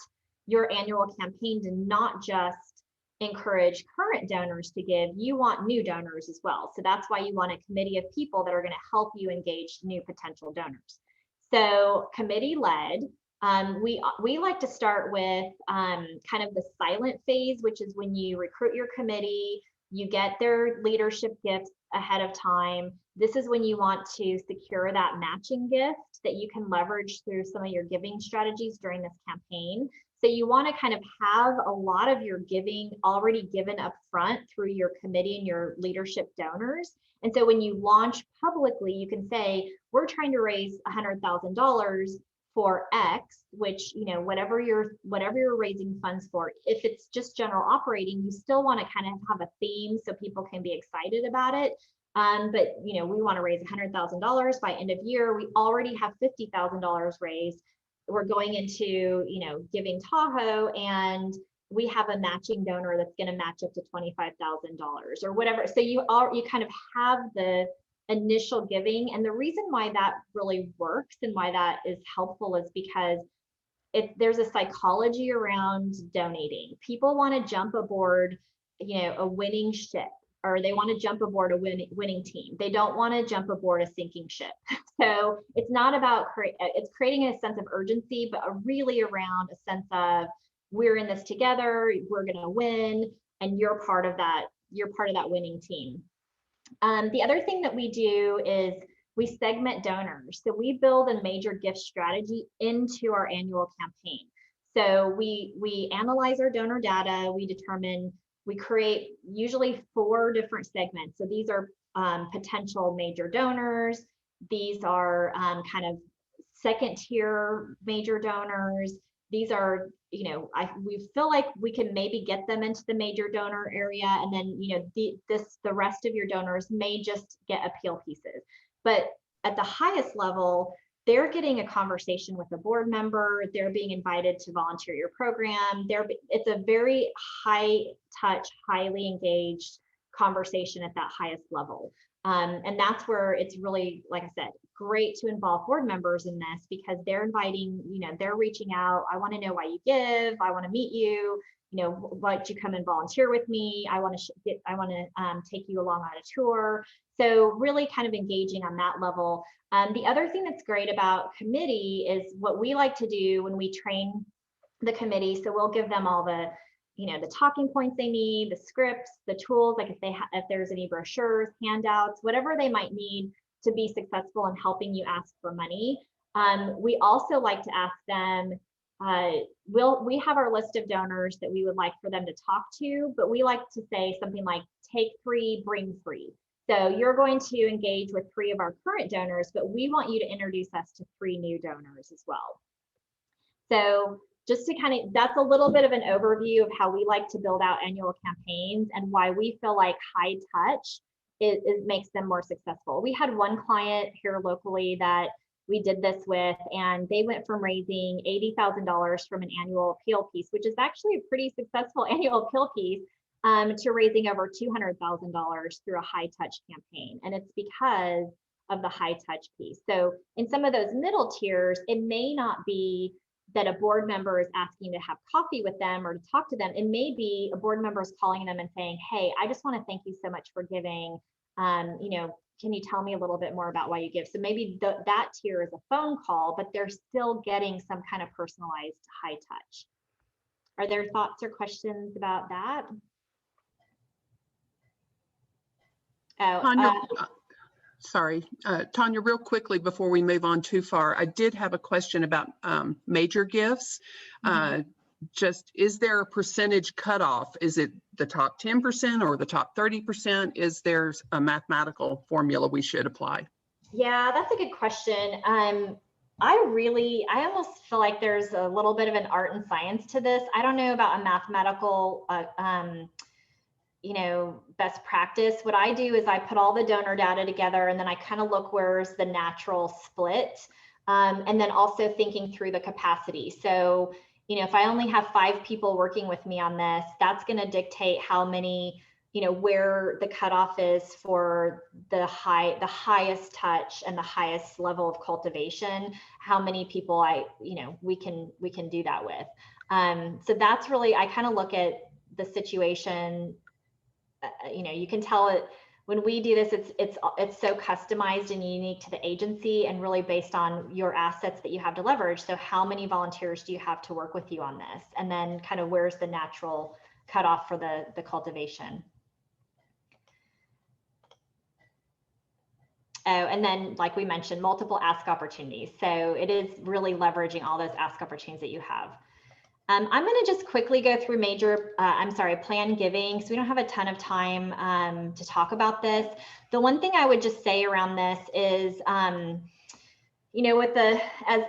your annual campaign to not just encourage current donors to give, you want new donors as well. So that's why you want a committee of people that are going to help you engage new potential donors. So committee led, we like to start with kind of the silent phase, which is when you recruit your committee, you get their leadership gifts ahead of time. This is when you want to secure that matching gift that you can leverage through some of your giving strategies during this campaign. So you want to kind of have a lot of your giving already given up front through your committee and your leadership donors. And so when you launch publicly, you can say, we're trying to raise $100,000 for X, which, whatever you're raising funds for. If it's just general operating, you still want to kind of have a theme so people can be excited about it. But we want to raise $100,000 by end of year. We already have $50,000 raised. We're going into, giving Tahoe, and we have a matching donor that's going to match up to $25,000 or whatever. So you kind of have the initial giving. And the reason why that really works and why that is helpful is because there's a psychology around donating. People want to jump aboard, a winning ship, or they want to jump aboard a winning team. They don't want to jump aboard a sinking ship. So it's not about it's creating a sense of urgency, but really around a sense of, we're in this together, we're going to win, and you're part of that winning team. The other thing that we do is we segment donors. So we build a major gift strategy into our annual campaign. So we analyze our donor data, we create usually 4 different segments. So these are potential major donors. These are kind of second tier major donors. These are, we feel like we can maybe get them into the major donor area, and then, the rest of your donors may just get appeal pieces. But at the highest level, they're getting a conversation with a board member. They're being invited to volunteer your program. It's a very high touch, highly engaged conversation at that highest level. And that's where it's really, like I said, great to involve board members in this, because they're inviting, they're reaching out. I want to know why you give. I want to meet you. Why don't you come and volunteer with me? I want to take you along on a tour. So really kind of engaging on that level. The other thing that's great about committee is what we like to do when we train the committee. So we'll give them all the talking points they need, the scripts, the tools, like if there's any brochures, handouts, whatever they might need to be successful in helping you ask for money. We also like to ask them, we have our list of donors that we would like for them to talk to, but we like to say something like, take 3, bring 3. So you're going to engage with 3 of our current donors, but we want you to introduce us to 3 new donors as well. So just to that's a little bit of an overview of how we like to build out annual campaigns and why we feel like high touch it makes them more successful. We had one client here locally that we did this with, and they went from raising $80,000 from an annual appeal piece, which is actually a pretty successful annual appeal piece, to raising over $200,000 through a high touch campaign. And it's because of the high touch piece. So in some of those middle tiers, it may not be that a board member is asking to have coffee with them or to talk to them. It may be a board member is calling them and saying, hey, I just want to thank you so much for giving. Can you tell me a little bit more about why you give? So maybe that tier is a phone call, but they're still getting some kind of personalized high touch. Are there thoughts or questions about that? Tawnia, sorry, Tawnia, real quickly before we move on too far, I did have a question about major gifts. Just, is there a percentage cutoff? Is it the top 10% or the top 30%? Is there a mathematical formula we should apply? Yeah, that's a good question. I almost feel like there's a little bit of an art and science to this. I don't know about a mathematical best practice. What I do is I put all the donor data together, and then I kind of look where's the natural split, and then also thinking through the capacity. So, if I only have 5 people working with me on this, that's going to dictate how many where the cutoff is for the highest touch and the highest level of cultivation, how many people we can do that with. So that's really, I kind of look at the situation, you can tell it when we do this, it's so customized and unique to the agency and really based on your assets that you have to leverage. So how many volunteers do you have to work with you on this? And then kind of where's the natural cutoff for the cultivation? Oh, and then like we mentioned, multiple ask opportunities. So it is really leveraging all those ask opportunities that you have. I'm going to just quickly go through planned giving. So we don't have a ton of time to talk about this. The one thing I would just say around this is, with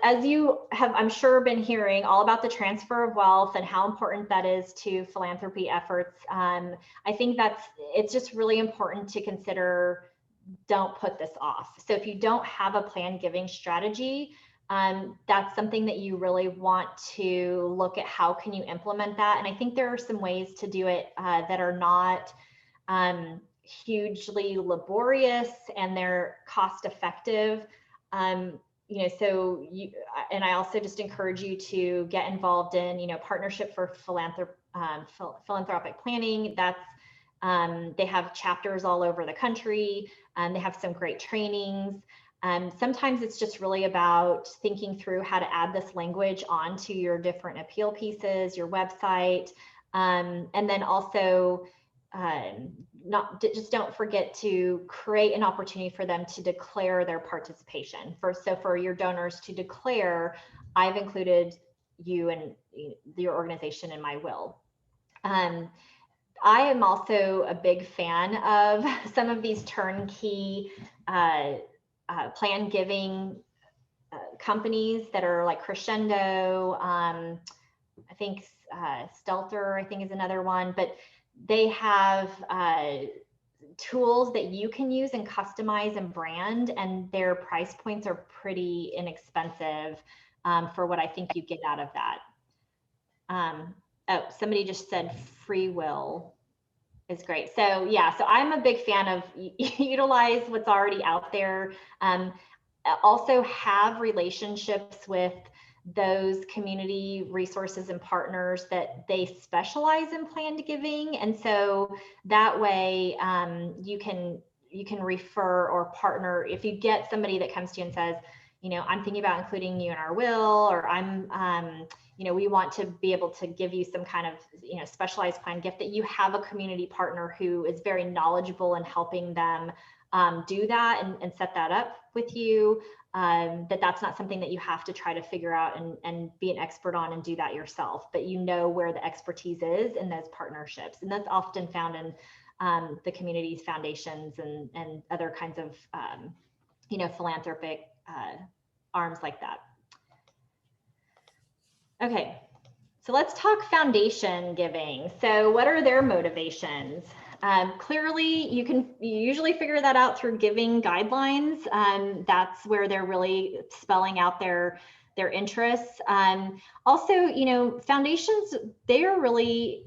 as you have, I'm sure, been hearing all about the transfer of wealth and how important that is to philanthropy efforts. I think it's just really important to consider, don't put this off. So if you don't have a planned giving strategy, that's something that you really want to look at. How can you implement that? And I think there are some ways to do it that are not hugely laborious and they're cost effective. And I also just encourage you to get involved in, Partnership for Philanthropic Planning. That's they have chapters all over the country. They have some great trainings. Sometimes it's just really about thinking through how to add this language onto your different appeal pieces, your website, and then also don't forget to create an opportunity for them to declare their participation. So for your donors to declare, I've included you and your organization in my will. I am also a big fan of some of these turnkey planned giving companies that are like Crescendo. I think Stelter, I think, is another one, but they have tools that you can use and customize and brand, and their price points are pretty inexpensive for what I think you get out of that. Oh, somebody just said free will is great. So yeah, so I'm a big fan of utilize what's already out there. Also have relationships with those community resources and partners that they specialize in planned giving. And so that way you can refer or partner. If you get somebody that comes to you and says, I'm thinking about including you in our will, or we want to be able to give you some kind of, specialized planned gift, that you have a community partner who is very knowledgeable in helping them do that and set that up with you. That's not something that you have to try to figure out and be an expert on and do that yourself, but where the expertise is in those partnerships. And that's often found in the community's foundations and other kinds of, philanthropic arms like that. Okay, so let's talk foundation giving. So what are their motivations? Clearly, you usually figure that out through giving guidelines. That's where they're really spelling out their interests. Also, foundations, they are really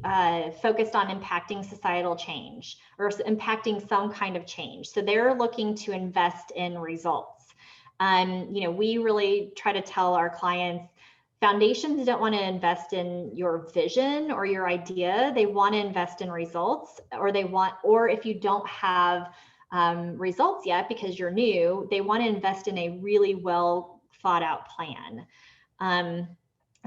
focused on impacting societal change or impacting some kind of change. So they're looking to invest in results. We really try to tell our clients, foundations don't want to invest in your vision or your idea. They want to invest in results, or if you don't have results yet because you're new, they want to invest in a really well thought out plan.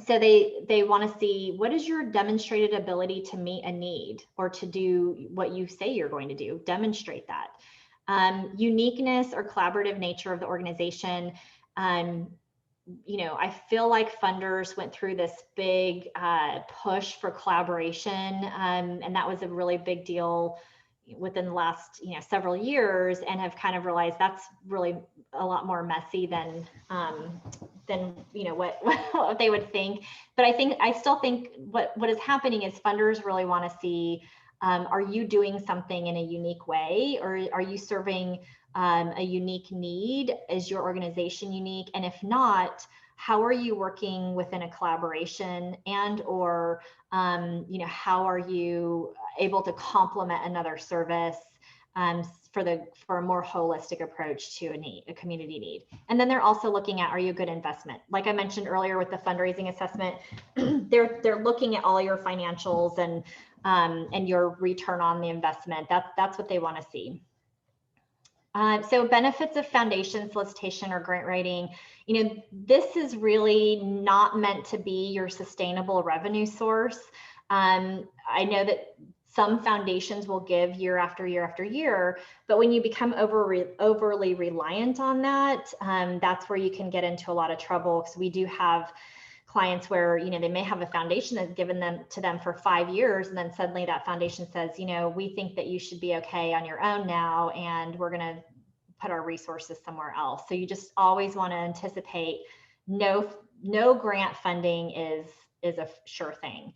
So they want to see, what is your demonstrated ability to meet a need or to do what you say you're going to do? Demonstrate that. Uniqueness or collaborative nature of the organization. I feel like funders went through this big push for collaboration, and that was a really big deal within the last several years, and have kind of realized that's really a lot more messy than what they would think. But I still think what is happening is funders really want to see, are you doing something in a unique way, or are you serving a unique need? Is your organization unique? And if not, how are you working within a collaboration, and or how are you able to complement another service for a more holistic approach to a community need. And then they're also looking at, are you a good investment? Like I mentioned earlier with the fundraising assessment, they're looking at all your financials and your return on the investment. That's what they want to see. So benefits of foundation solicitation or grant writing, this is really not meant to be your sustainable revenue source. I know that some foundations will give year after year after year, but when you become overly reliant on that, that's where you can get into a lot of trouble, because we do have clients where they may have a foundation that's given to them for 5 years, and then suddenly that foundation says, we think that you should be okay on your own now, and we're going to put our resources somewhere else. So you just always want to anticipate no grant funding is a sure thing.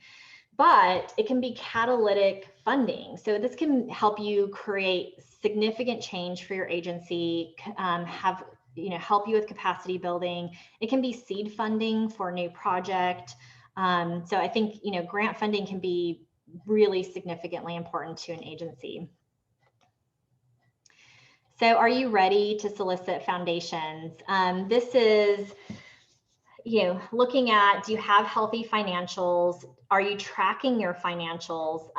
But it can be catalytic funding. So this can help you create significant change for your agency, help you with capacity building. It can be seed funding for a new project. So I think, grant funding can be really significantly important to an agency. So are you ready to solicit foundations? This is, looking at, do you have healthy financials? Are you tracking your financials?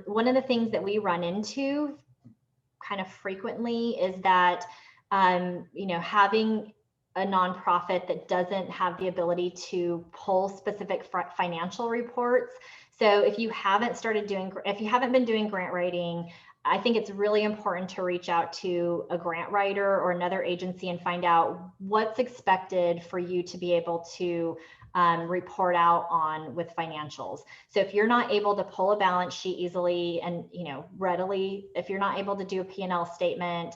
One of the things that we run into kind of frequently is that, having a nonprofit that doesn't have the ability to pull specific financial reports. So if you haven't been doing grant writing, I think it's really important to reach out to a grant writer or another agency and find out what's expected for you to be able to report out on with financials. So if you're not able to pull a balance sheet easily and readily, if you're not able to do a P&L statement,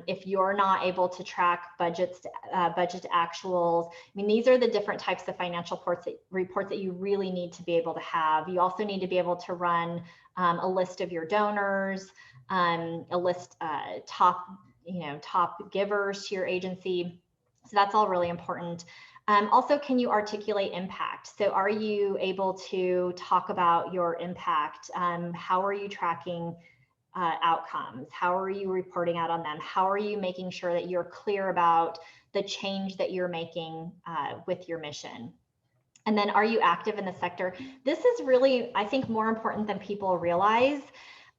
if you're not able to track budget actuals, these are the different types of financial reports that you really need to be able to have. You also need to be able to run a list of your donors, a list top givers to your agency. So that's all really important. Also, can you articulate impact? So are you able to talk about your impact? How are you tracking outcomes? How are you reporting out on them? How are you making sure that you're clear about the change that you're making with your mission? And then, are you active in the sector? This is really, I think, more important than people realize.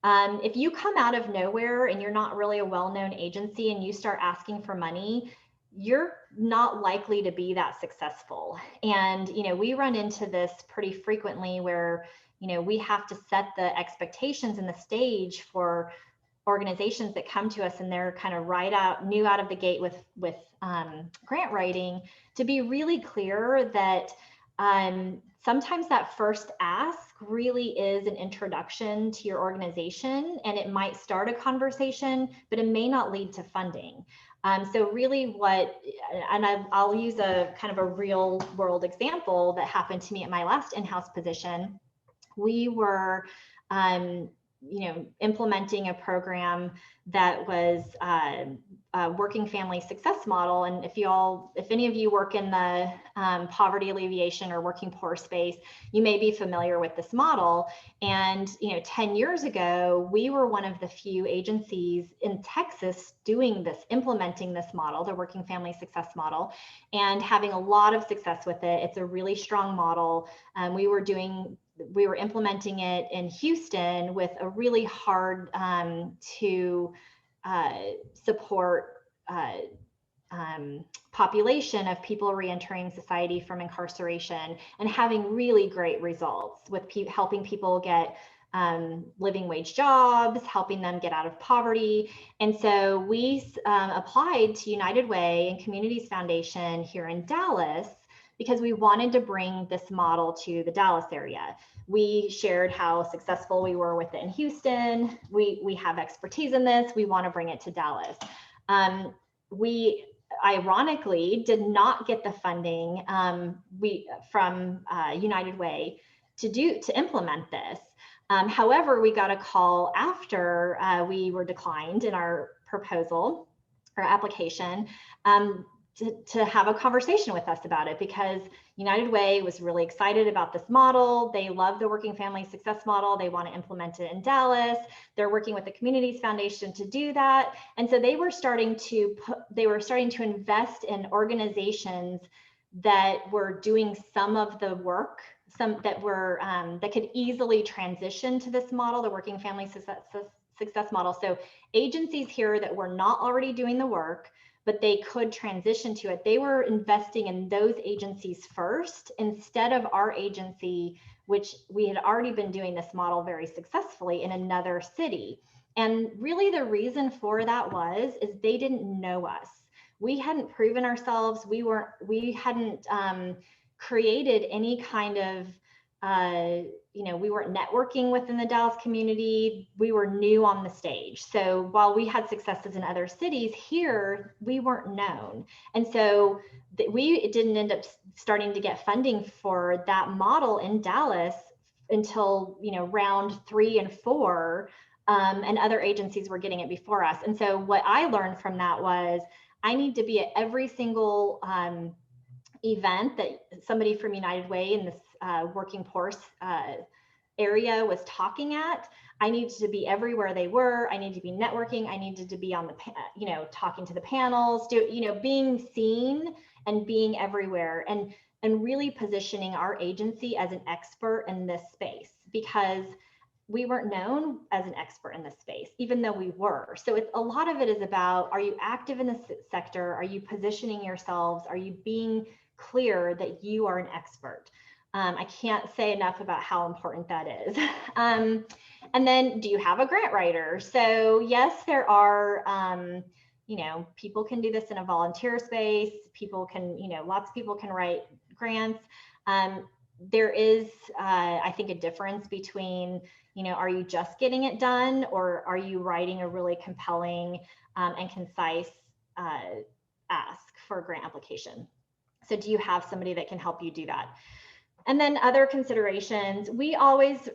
If you come out of nowhere and you're not really a well-known agency and you start asking for money, you're not likely to be that successful. And, we run into this pretty frequently where, we have to set the expectations and the stage for organizations that come to us and they're kind of new out of the gate with grant writing, to be really clear that sometimes that first ask really is an introduction to your organization, and it might start a conversation, but it may not lead to funding. So really I'll use a kind of a real world example that happened to me at my last in-house position. We were, implementing a program that was a working family success model. And if any of you work in the poverty alleviation or working poor space, you may be familiar with this model. And 10 years ago, we were one of the few agencies in Texas implementing this model, the working family success model, and having a lot of success with it. It's a really strong model. We were implementing it in Houston with a really hard to support population of people reentering society from incarceration, and having really great results with helping people get living wage jobs, helping them get out of poverty. And so we applied to United Way and Communities Foundation here in Dallas, because we wanted to bring this model to the Dallas area. We shared how successful we were with it in Houston. We have expertise in this. We want to bring it to Dallas. We ironically did not get the funding from United Way to implement this. However, we got a call after we were declined in our proposal or application. to have a conversation with us about it, because United Way was really excited about this model. They love the Working Family Success Model. They want to implement it in Dallas. They're working with the Communities Foundation to do that. And so they were starting to invest in organizations that were doing some of the work, some that were that could easily transition to this model, the Working Family Success Model. So agencies here that were not already doing the work, but they could transition to it, they were investing in those agencies first instead of our agency, which we had already been doing this model very successfully in another city. And really the reason for that is they didn't know us. We hadn't proven ourselves. We hadn't created any kind of, we weren't networking within the Dallas community. We were new on the stage. So while we had successes in other cities, here we weren't known. And so we didn't end up starting to get funding for that model in Dallas until, round 3 and 4, and other agencies were getting it before us. And so what I learned from that was I need to be at every single event that somebody from United Way in this working poor area was talking at. I needed to be everywhere they were. I needed to be networking. I needed to be on the, talking to the panels, being seen and being everywhere, and really positioning our agency as an expert in this space, because we weren't known as an expert in this space, even though we were. So a lot of it is about, are you active in this sector? Are you positioning yourselves? Are you being clear that you are an expert? I can't say enough about how important that is. And then, do you have a grant writer? So yes, there are, people can do this in a volunteer space. People can, lots of people can write grants. There is, I think, a difference between, are you just getting it done, or are you writing a really compelling and concise ask for a grant application? So do you have somebody that can help you do that? And then other considerations, we always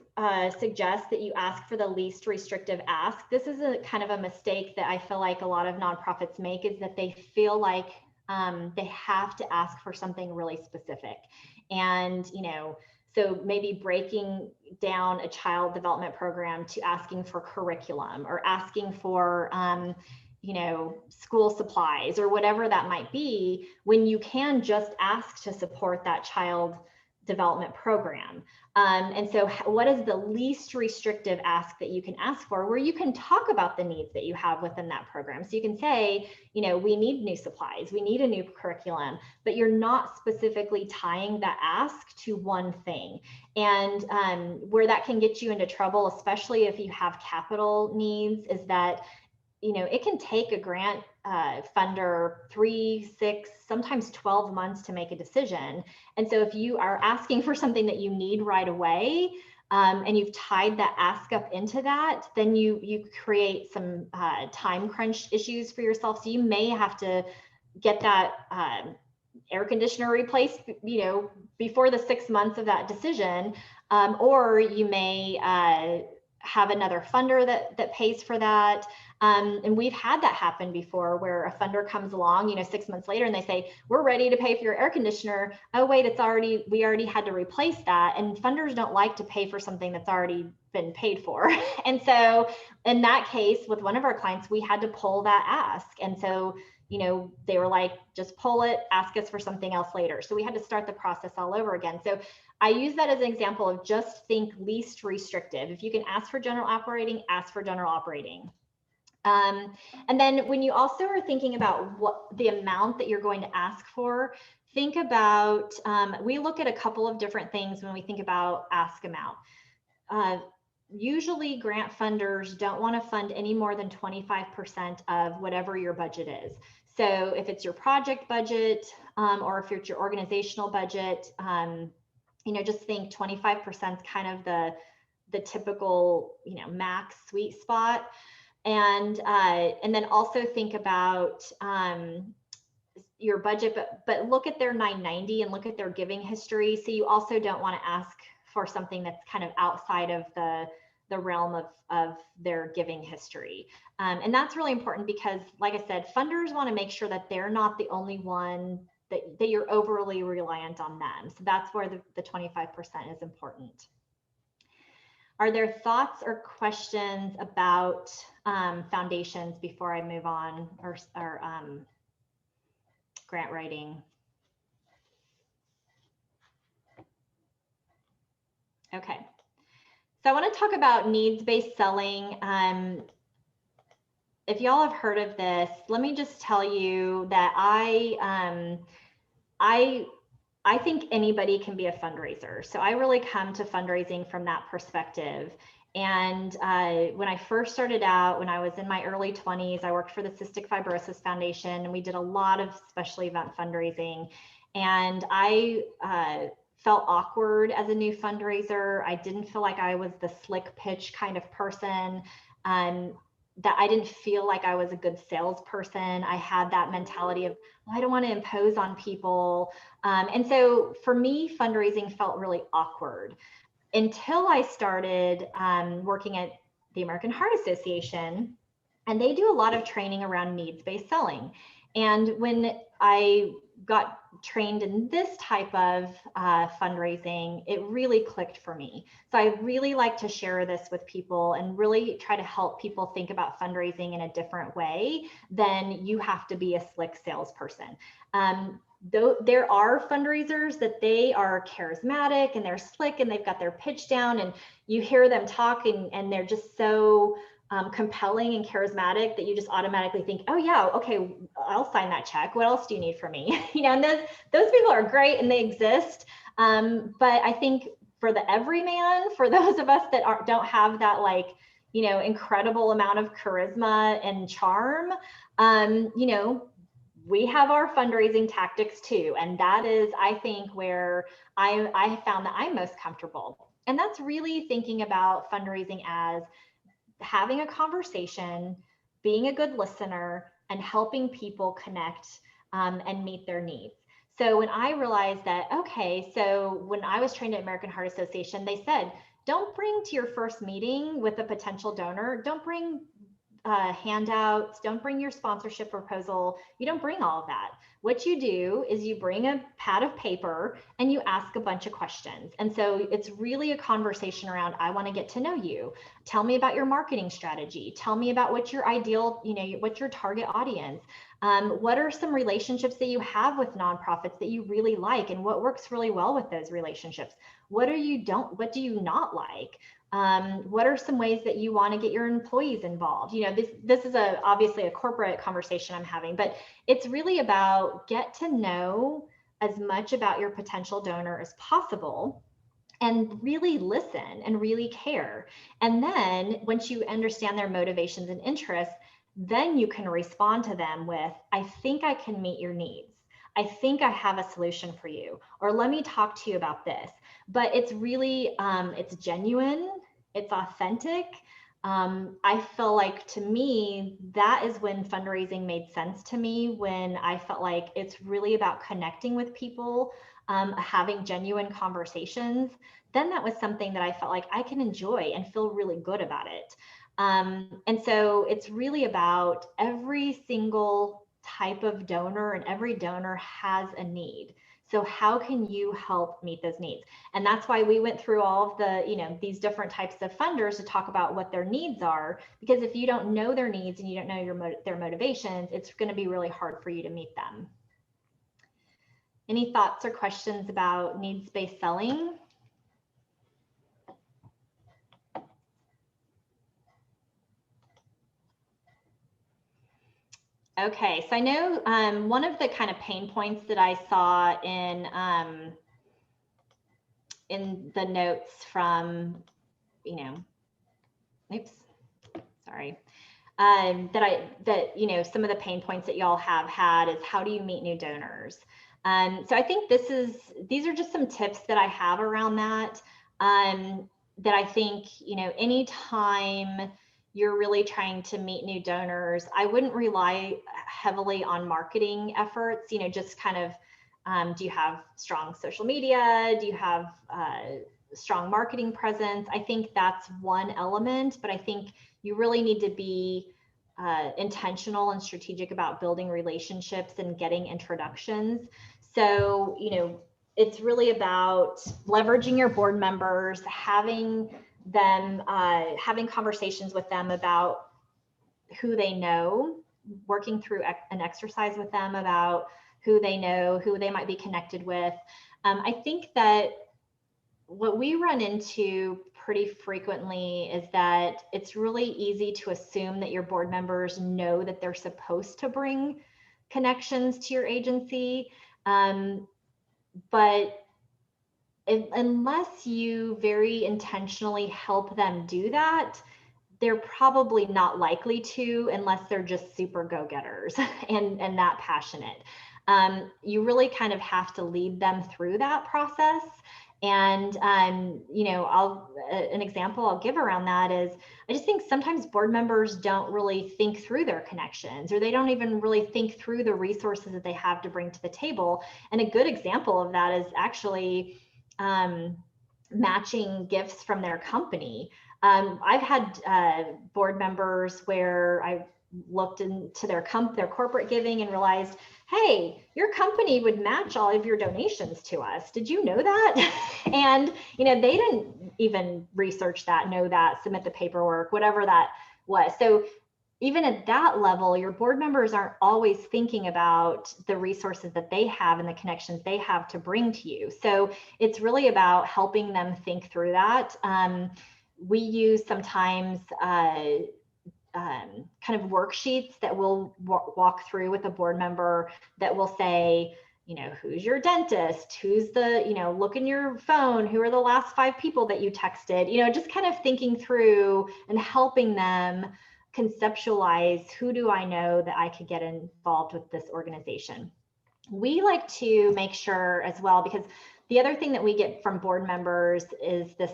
suggest that you ask for the least restrictive ask. This is a kind of a mistake that I feel like a lot of nonprofits make, is that they feel like they have to ask for something really specific. And, so maybe breaking down a child development program to asking for curriculum, or asking for, school supplies, or whatever that might be, when you can just ask to support that child development program. And so what is the least restrictive ask that you can ask for, where you can talk about the needs that you have within that program? So you can say, we need new supplies, we need a new curriculum, but you're not specifically tying that ask to one thing. And where that can get you into trouble, especially if you have capital needs, is that it can take a grant funder 3, 6, sometimes 12 months to make a decision. And so if you are asking for something that you need right away, and you've tied that ask up into that, then you create some time crunch issues for yourself. So you may have to get that air conditioner replaced, before the 6 months of that decision, or you may have another funder that pays for that. And we've had that happen before, where a funder comes along, 6 months later, and they say, we're ready to pay for your air conditioner. Oh, wait, we already had to replace that. And funders don't like to pay for something that's already been paid for. And so in that case, with one of our clients, we had to pull that ask. And so, they were like, just pull it, ask us for something else later. So we had to start the process all over again. So I use that as an example of just think least restrictive. If you can ask for general operating, ask for general operating. And then when you also are thinking about what the amount that you're going to ask for, think about, we look at a couple of different things when we think about ask amount. Usually grant funders don't want to fund any more than 25% of whatever your budget is. So if it's your project budget, or if it's your organizational budget, just think 25% is kind of the typical, max sweet spot. And then also think about your budget, but look at their 990 and look at their giving history. So you also don't want to ask for something that's kind of outside of the realm of their giving history. And that's really important because, like I said, funders want to make sure that they're not the only one that you're overly reliant on them. So that's where the 25% is important. Are there thoughts or questions about foundations before I move on, or grant writing? Okay, so I want to talk about needs-based selling. If y'all have heard of this, let me just tell you that I think anybody can be a fundraiser. So I really come to fundraising from that perspective. And when I first started out, when I was in my early 20s, I worked for the Cystic Fibrosis Foundation, and we did a lot of special event fundraising. And I felt awkward as a new fundraiser. I didn't feel like I was the slick pitch kind of person. That I didn't feel like I was a good salesperson. I had that mentality of, well, I don't want to impose on people. And so for me, fundraising felt really awkward until I started working at the American Heart Association, and they do a lot of training around needs-based selling. And when I got trained in this type of fundraising, it really clicked for me. So I really like to share this with people and really try to help people think about fundraising in a different way than you have to be a slick salesperson. Though there are fundraisers that they are charismatic and they're slick and they've got their pitch down, and you hear them talk and they're just so compelling and charismatic that you just automatically think, oh yeah, okay, I'll sign that check. What else do you need from me? You know, and those people are great and they exist. But I think for the everyman, for those of us that don't have that, like, you know, incredible amount of charisma and charm, you know, we have our fundraising tactics too. And that is, I think, where I found that I'm most comfortable. And that's really thinking about fundraising as having a conversation, being a good listener, and helping people connect and meet their needs. So when I realized that, okay, so when I was trained at American Heart Association, they said, don't bring to your first meeting with a potential donor, don't bring handouts, don't bring your sponsorship proposal. You don't bring all of that. What you do is you bring a pad of paper and you ask a bunch of questions. And so it's really a conversation around, I want to get to know you. Tell me about your marketing strategy. Tell me about what's your ideal, you know, what's your target audience. What are some relationships that you have with nonprofits that you really like, and what works really well with those relationships? What do you not like? What are some ways that you want to get your employees involved? You know, this is obviously a corporate conversation I'm having, but it's really about get to know as much about your potential donor as possible and really listen and really care. And then once you understand their motivations and interests, then you can respond to them with, I think I can meet your needs. I think I have a solution for you, or let me talk to you about this. But it's really, it's genuine, it's authentic. I feel like, to me, that is when fundraising made sense to me, when I felt like it's really about connecting with people, having genuine conversations. Then that was something that I felt like I can enjoy and feel really good about it. And so it's really about every single type of donor, and every donor has a need. So how can you help meet those needs? And that's why we went through all of the, you know, these different types of funders to talk about what their needs are, because if you don't know their needs and you don't know their motivations, it's going to be really hard for you to meet them. Any thoughts or questions about needs-based selling? Okay, so I know one of the kind of pain points that I saw in the notes from, you know, oops, sorry, that you know, some of the pain points that y'all have had is, how do you meet new donors? So I think these are just some tips that I have around that. That I think, you know, anytime you're really trying to meet new donors, I wouldn't rely heavily on marketing efforts, you know, just kind of, do you have strong social media? Do you have, strong marketing presence. I think that's one element, but I think you really need to be intentional and strategic about building relationships and getting introductions. So, it's really about leveraging your board members, having them, having conversations with them about who they know, working through an exercise with them about who they know, who they might be connected with. I think that what we run into pretty frequently is that it's really easy to assume that your board members know that they're supposed to bring connections to your agency. But unless you very intentionally help them do that, they're probably not likely to, unless they're just super go-getters and that passionate. You really kind of have to lead them through that process. And, an example I'll give around that is, I just think sometimes board members don't really think through their connections, or they don't even really think through the resources that they have to bring to the table. And a good example of that is actually matching gifts from their company. I've had board members where I looked into their corporate giving and realized, hey, your company would match all of your donations to us. Did you know that? And, they didn't even research that, know that, submit the paperwork, whatever that was. So even at that level, your board members aren't always thinking about the resources that they have and the connections they have to bring to you. So it's really about helping them think through that. We use sometimes kind of worksheets that we'll walk through with a board member that will say, who's your dentist? Who's the, look in your phone, who are the last 5 people that you texted? Just kind of thinking through and helping them conceptualize, who do I know that I could get involved with this organization? We like to make sure as well, because the other thing that we get from board members is this,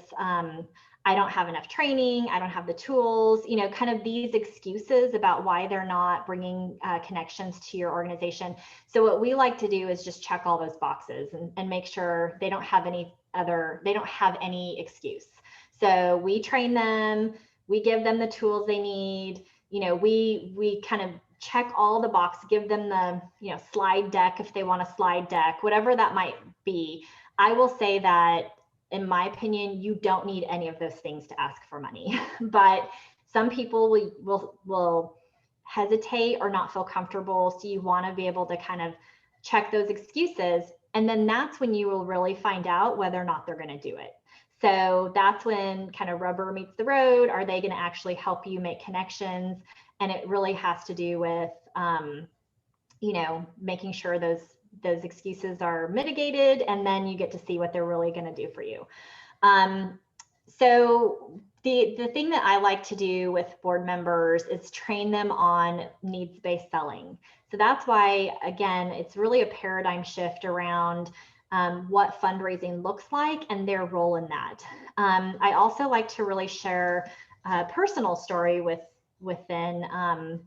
I don't have enough training, I don't have the tools, kind of these excuses about why they're not bringing connections to your organization. So what we like to do is just check all those boxes and make sure they don't have any excuse. So we train them, we give them the tools they need, we kind of check all the boxes, give them the, slide deck if they want a slide deck, whatever that might be. I will say that, in my opinion, you don't need any of those things to ask for money, but some people will hesitate or not feel comfortable. So you want to be able to kind of check those excuses. And then that's when you will really find out whether or not they're going to do it. So that's when kind of rubber meets the road. Are they going to actually help you make connections? And it really has to do with, making sure those excuses are mitigated, and then you get to see what they're really going to do for you. So the thing that I like to do with board members is train them on needs-based selling. So that's why, again, it's really a paradigm shift around what fundraising looks like and their role in that. I also like to really share a personal story within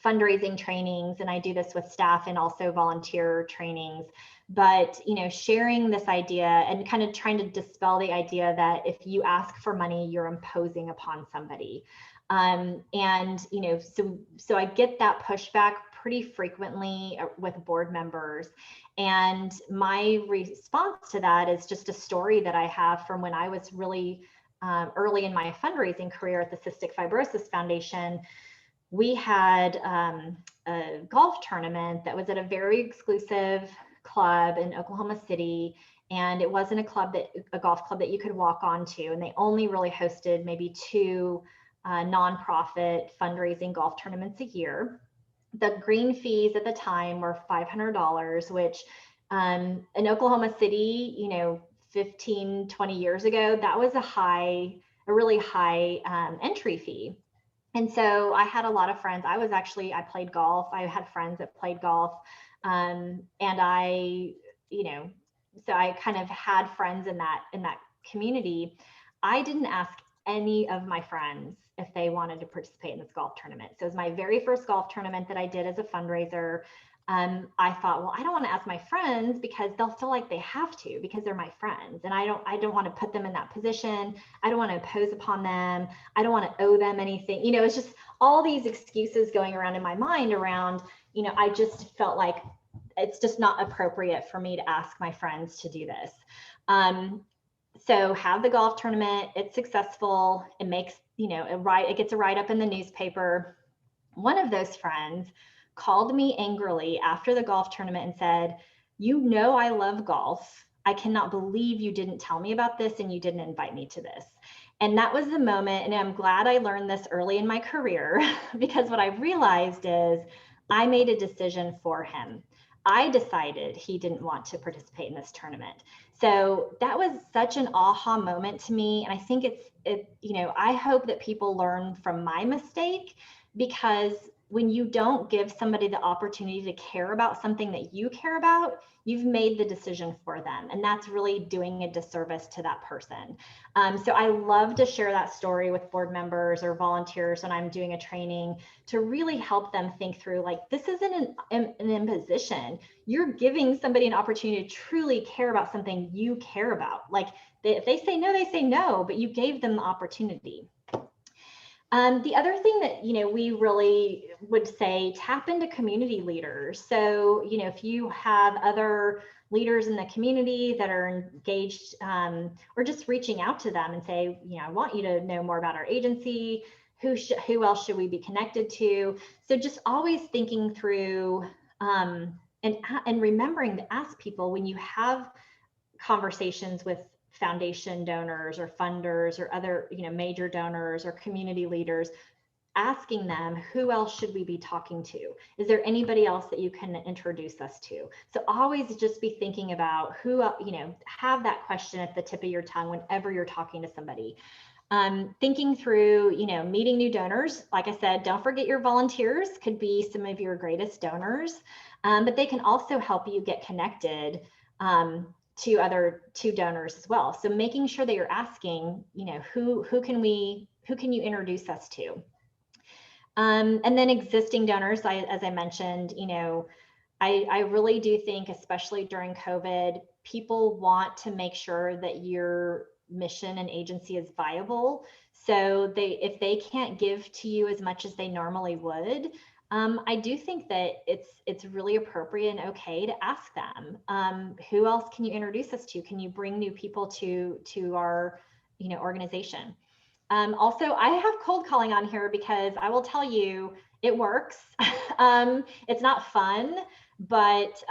fundraising trainings, and I do this with staff and also volunteer trainings, but sharing this idea and kind of trying to dispel the idea that if you ask for money, you're imposing upon somebody. So I get that pushback pretty frequently with board members, and my response to that is just a story that I have from when I was really early in my fundraising career at the Cystic Fibrosis Foundation. We had a golf tournament that was at a very exclusive club in Oklahoma City, and it wasn't a golf club that you could walk onto, and they only really hosted maybe 2 nonprofit fundraising golf tournaments a year. The green fees at the time were $500, which in Oklahoma City, 15, 20 years ago, that was a really high entry fee. And so I had a lot of friends. I played golf. I had friends that played golf. And so I kind of had friends in that community. I didn't ask any of my friends if they wanted to participate in this golf tournament. So it was my very first golf tournament that I did as a fundraiser. I thought, well, I don't want to ask my friends because they'll feel like they have to because they're my friends. And I don't want to put them in that position. I don't want to impose upon them. I don't want to owe them anything. You know, it's just all these excuses going around in my mind around, you know, I just felt like it's just not appropriate for me to ask my friends to do this. So have the golf tournament, it's successful. It makes, you know, it gets a write-up in the newspaper. One of those friends called me angrily after the golf tournament and said, you know, I love golf. I cannot believe you didn't tell me about this and you didn't invite me to this. And that was the moment. And I'm glad I learned this early in my career because what I realized is I made a decision for him. I decided he didn't want to participate in this tournament. So that was such an aha moment to me. And I think you know, I hope that people learn from my mistake, because when you don't give somebody the opportunity to care about something that you care about, you've made the decision for them. And that's really doing a disservice to that person. So I love to share that story with board members or volunteers when I'm doing a training to really help them think through, like, this isn't an imposition. You're giving somebody an opportunity to truly care about something you care about. Like, if they say no, they say no, but you gave them the opportunity. The other thing that, you know, we really would say, tap into community leaders. So, you know, if you have other leaders in the community that are engaged, or just reaching out to them and say, you know, I want you to know more about our agency. Who else should we be connected to? So just always thinking through, and remembering to ask people when you have conversations with foundation donors or funders or other, you know, major donors or community leaders, asking them, who else should we be talking to? Is there anybody else that you can introduce us to? So always just be thinking about who, you know, have that question at the tip of your tongue whenever you're talking to somebody. Thinking through, you know, meeting new donors. Like I said, don't forget your volunteers could be some of your greatest donors, but they can also help you get connected to donors as well. So making sure that you're asking, you know, who can you introduce us to? And then existing donors, as I mentioned, you know, I really do think, especially during COVID, people want to make sure that your mission and agency is viable. So if they can't give to you as much as they normally would, I do think that it's really appropriate and okay to ask them, who else can you introduce us to? Can you bring new people to our, you know, organization? Also, I have cold calling on here because I will tell you, it works. It's not fun, but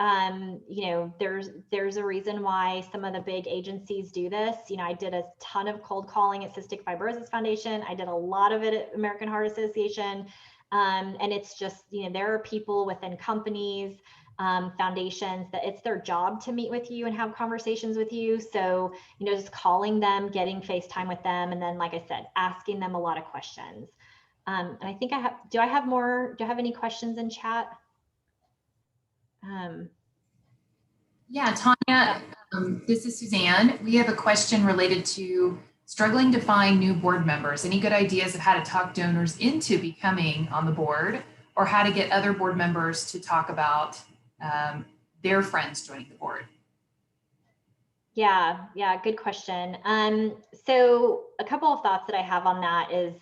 you know, there's a reason why some of the big agencies do this. You know, I did a ton of cold calling at Cystic Fibrosis Foundation. I did a lot of it at American Heart Association. And it's just, you know, there are people within companies, foundations, that it's their job to meet with you and have conversations with you. So, you know, just calling them, getting FaceTime with them, and then, like I said, asking them a lot of questions. And I think do I have any questions in chat? Yeah, Tawnia, this is Suzanne. We have a question related to struggling to find new board members. Any good ideas of how to talk donors into becoming on the board, or how to get other board members to talk about their friends joining the board? Yeah, good question. So a couple of thoughts that I have on that is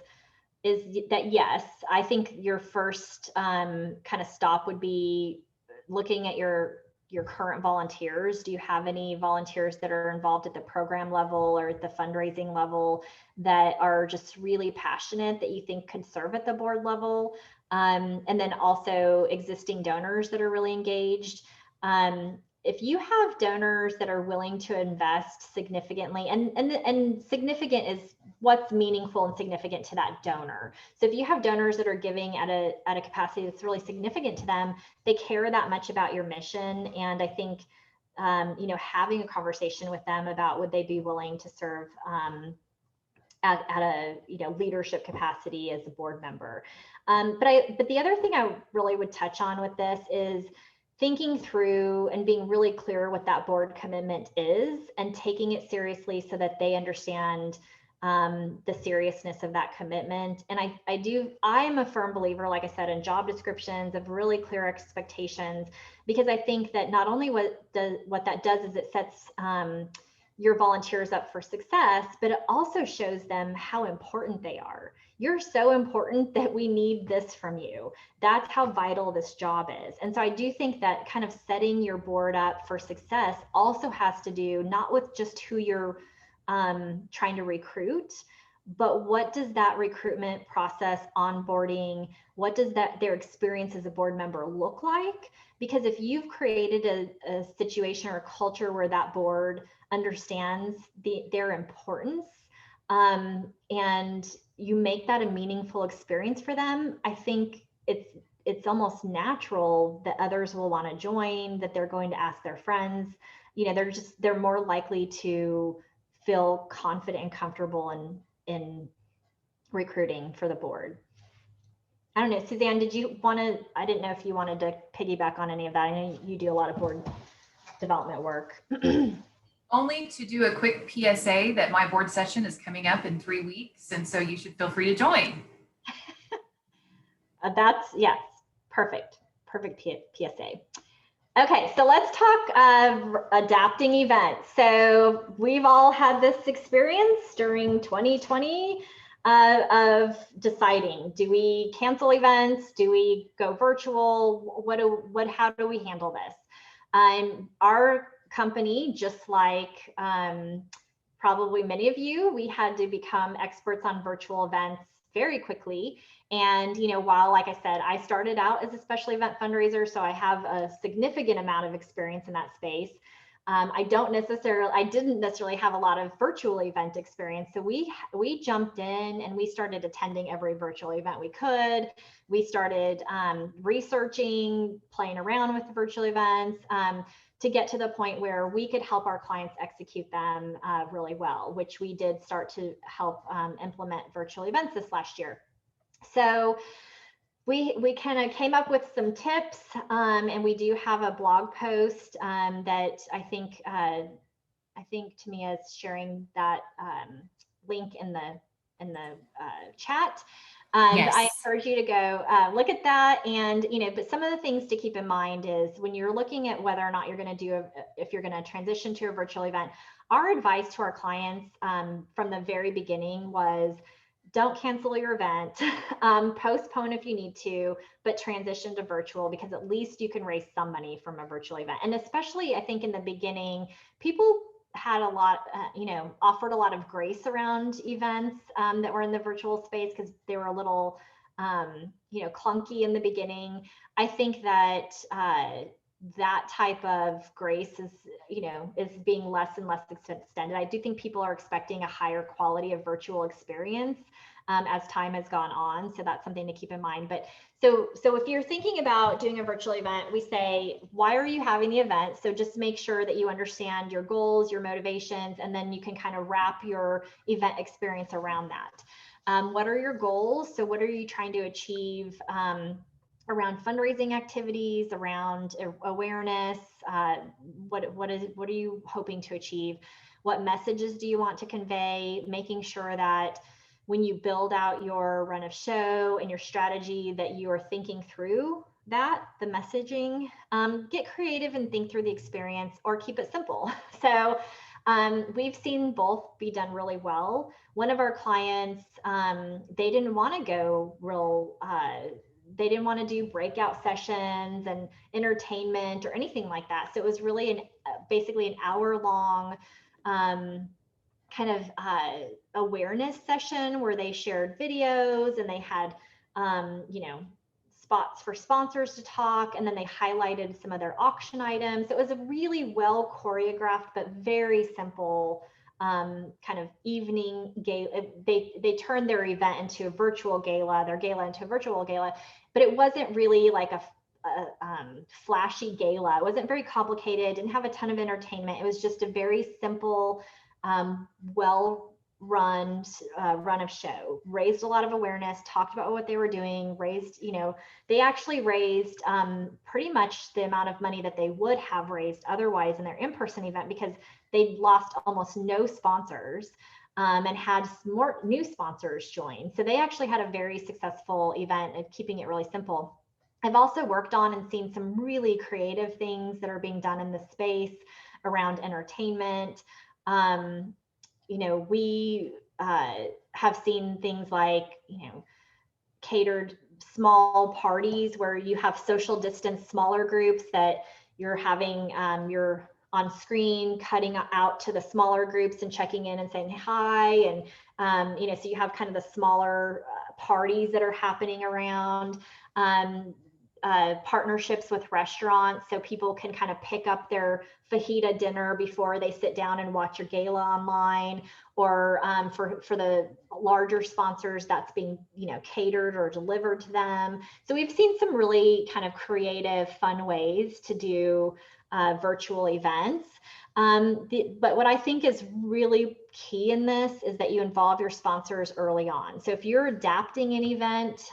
that, yes, I think your first kind of stop would be looking at your current volunteers. Do you have any volunteers that are involved at the program level or at the fundraising level that are just really passionate that you think could serve at the board level? And then also existing donors that are really engaged. If you have donors that are willing to invest significantly, and significant is what's meaningful and significant to that donor. So if you have donors that are giving at a capacity that's really significant to them, they care that much about your mission. And I think, you know, having a conversation with them about would they be willing to serve at a, you know, leadership capacity as a board member. But the other thing I really would touch on with this is thinking through and being really clear what that board commitment is and taking it seriously so that they understand the seriousness of that commitment. And I am a firm believer, like I said, in job descriptions, of really clear expectations, because I think that not only what that does is it sets your volunteers up for success, but it also shows them how important they are. You're so important that we need this from you. That's how vital this job is. And so I do think that kind of setting your board up for success also has to do not with just who you're trying to recruit, but what does that recruitment process, onboarding, what does their experience as a board member look like? Because if you've created a situation or a culture where that board understands their importance, and you make that a meaningful experience for them, I think it's almost natural that others will want to join, that they're going to ask their friends. You know, they're more likely to feel confident and comfortable in recruiting for the board. I don't know, Suzanne, I didn't know if you wanted to piggyback on any of that. I know you do a lot of board development work. Only to do a quick PSA that my board session is coming up in 3 weeks. And so you should feel free to join. Yes, perfect PSA. Okay, so let's talk adapting events. So we've all had this experience during 2020 of deciding, do we cancel events? Do we go virtual? How do we handle this? Our company, just like probably many of you, we had to become experts on virtual events very quickly. And, you know, while, like I said, I started out as a special event fundraiser, so I have a significant amount of experience in that space. I didn't necessarily have a lot of virtual event experience. So we jumped in and we started attending every virtual event we could. We started researching, playing around with the virtual events to get to the point where we could help our clients execute them really well, which we did start to help implement virtual events this last year. So we kind of came up with some tips, and we do have a blog post that I think Tawnia is sharing that link in the chat. Yes. I encourage you to go look at that. And, you know, but some of the things to keep in mind is when you're looking at whether or not you're going to if you're going to transition to a virtual event, our advice to our clients from the very beginning was, don't cancel your event, postpone if you need to, but transition to virtual, because at least you can raise some money from a virtual event. And especially, I think in the beginning, people had a lot, offered a lot of grace around events that were in the virtual space because they were a little, clunky in the beginning. I think that that type of grace is being less and less extended. I do think people are expecting a higher quality of virtual experience as time has gone on. So that's something to keep in mind. But so if you're thinking about doing a virtual event, we say, why are you having the event? So just make sure that you understand your goals, your motivations, and then you can kind of wrap your event experience around that. What are your goals? So what are you trying to achieve around fundraising activities, around awareness? What are you hoping to achieve? What messages do you want to convey? Making sure that when you build out your run of show and your strategy, that you are thinking through the messaging. Get creative and think through the experience, or keep it simple. So we've seen both be done really well. One of our clients, they didn't want to go they didn't want to do breakout sessions and entertainment or anything like that. So it was really basically an hour-long kind of awareness session where they shared videos and they had, spots for sponsors to talk, and then they highlighted some of their auction items. So it was a really well choreographed but very simple kind of evening gala. They turned their event into a virtual gala, their gala into a virtual gala, but it wasn't really like a flashy gala. It wasn't very complicated, didn't have a ton of entertainment. It was just a very simple, well-run run of show. Raised a lot of awareness, talked about what they were doing, they actually raised pretty much the amount of money that they would have raised otherwise in their in-person event, because they lost almost no sponsors. and had more new sponsors join. So they actually had a very successful event of keeping it really simple. I've also worked on and seen some really creative things that are being done in this space around entertainment. You know, we have seen things like, you know, catered small parties where you have social distance, smaller groups that you're having, you're on screen cutting out to the smaller groups and checking in and saying hi. And, you know, so you have kind of the smaller parties that are happening around. Partnerships with restaurants so people can kind of pick up their fajita dinner before they sit down and watch your gala online, or for the larger sponsors that's being, you know, catered or delivered to them. So we've seen some really kind of creative, fun ways to do virtual events. But what I think is really key in this is that you involve your sponsors early on. So if you're adapting an event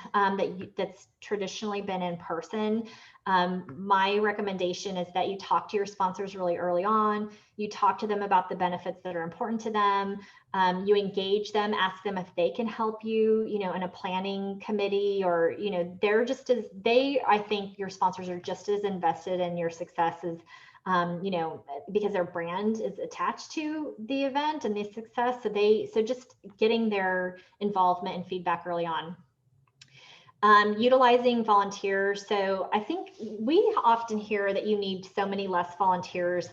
that's traditionally been in person, my recommendation is that you talk to your sponsors really early on. You talk to them about the benefits that are important to them. You engage them, ask them if they can help you, you know, in a planning committee, or, you know, they're just as I think your sponsors are just as invested in your success as, you know, because their brand is attached to the event and the success. So just getting their involvement and feedback early on. Utilizing volunteers. So I think we often hear that you need so many less volunteers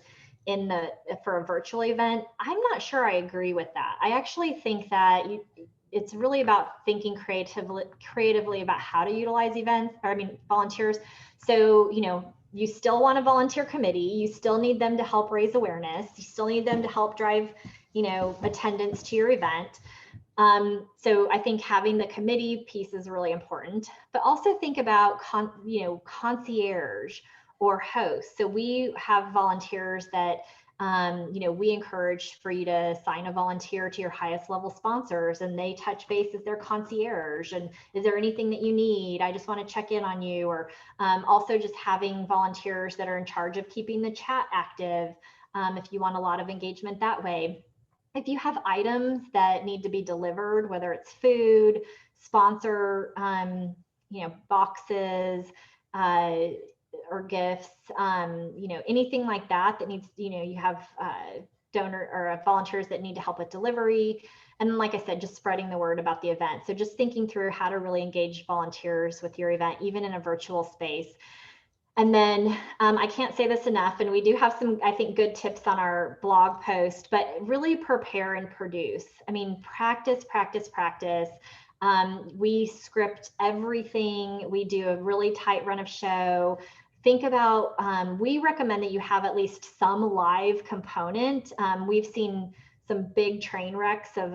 for a virtual event. I'm not sure I agree with that. I actually think that it's really about thinking creatively about how to utilize volunteers. So, you know, you still want a volunteer committee. You still need them to help raise awareness. You still need them to help drive, you know, attendance to your event. So I think having the committee piece is really important, but also think about, concierge or hosts. So we have volunteers that, you know, we encourage for you to assign a volunteer to your highest level sponsors, and they touch base as their concierge. And is there anything that you need? I just want to check in on you. Or also just having volunteers that are in charge of keeping the chat active if you want a lot of engagement that way. If you have items that need to be delivered, whether it's food, sponsor, you know, boxes, or gifts, you know, anything like that needs, you know, you have donor or volunteers that need to help with delivery. And then, like I said, just spreading the word about the event. So just thinking through how to really engage volunteers with your event, even in a virtual space. And then I can't say this enough, and we do have some, I think, good tips on our blog post, but really prepare and produce. I mean, practice, practice, practice. We script everything. We do a really tight run of show. Think about, we recommend that you have at least some live component. We've seen some big train wrecks of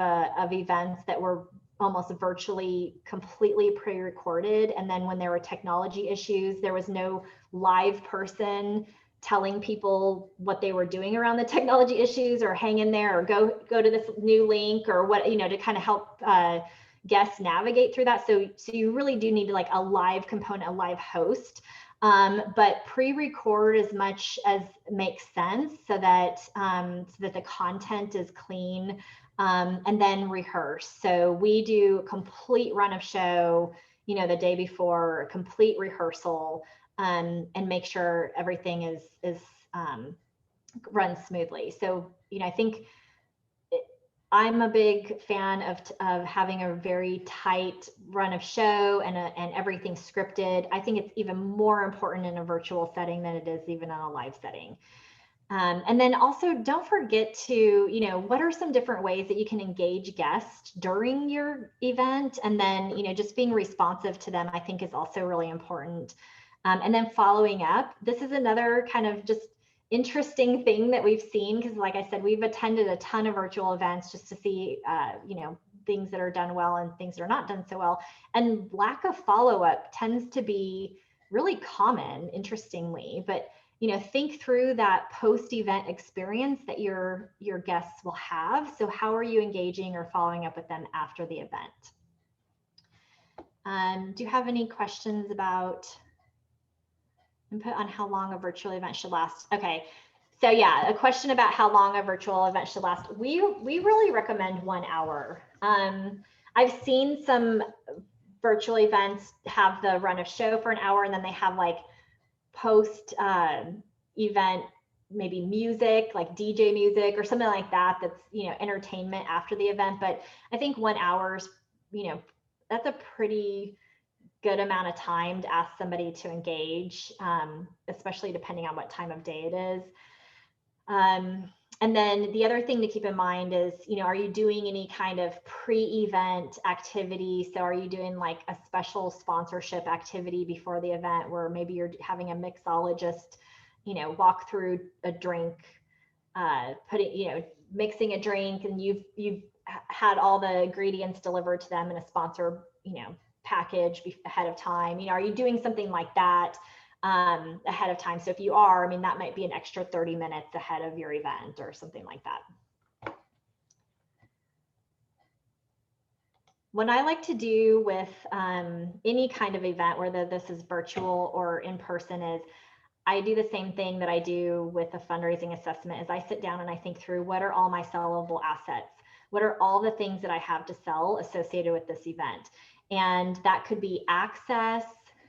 events that were almost virtually completely pre-recorded. And then when there were technology issues, there was no live person telling people what they were doing around the technology issues, or hang in there, or go to this new link, or what, you know, to kind of help guests navigate through that. So you really do need like a live component, a live host, but pre-record as much as makes sense so that the content is clean. And then rehearse. So we do a complete run of show, you know, the day before, a complete rehearsal, and make sure everything is runs smoothly. So, you know, I think I'm a big fan of having a very tight run of show and everything scripted. I think it's even more important in a virtual setting than it is even in a live setting. And then also don't forget to, you know, what are some different ways that you can engage guests during your event? And then, you know, just being responsive to them, I think, is also really important. And then following up. This is another kind of just interesting thing that we've seen, because like I said, we've attended a ton of virtual events just to see, you know, things that are done well and things that are not done so well. And lack of follow-up tends to be really common, interestingly. But you know, think through that post-event experience that your guests will have. So how are you engaging or following up with them after the event? Do you have any questions about input on how long a virtual event should last? Okay, So yeah, a question about how long a virtual event should last. We really recommend 1 hour. I've seen some virtual events have the run of show for an hour, and then they have like post event, maybe music, like DJ music or something like that. That's, you know, entertainment after the event. But I think 1 hour is, you know, that's a pretty good amount of time to ask somebody to engage, especially depending on what time of day it is. And then the other thing to keep in mind is, you know, are you doing any kind of pre-event activity? So are you doing like a special sponsorship activity before the event where maybe you're having a mixologist, you know, walk through a drink, you know, mixing a drink, and you've had all the ingredients delivered to them in a sponsor, you know, package ahead of time. You know, are you doing something like that ahead of time? So if you are, I mean, that might be an extra 30 minutes ahead of your event or something like that. What I like to do with any kind of event, whether this is virtual or in person, is I do the same thing that I do with a fundraising assessment. Is I sit down and I think through, what are all my sellable assets? What are all the things that I have to sell associated with this event? And that could be access.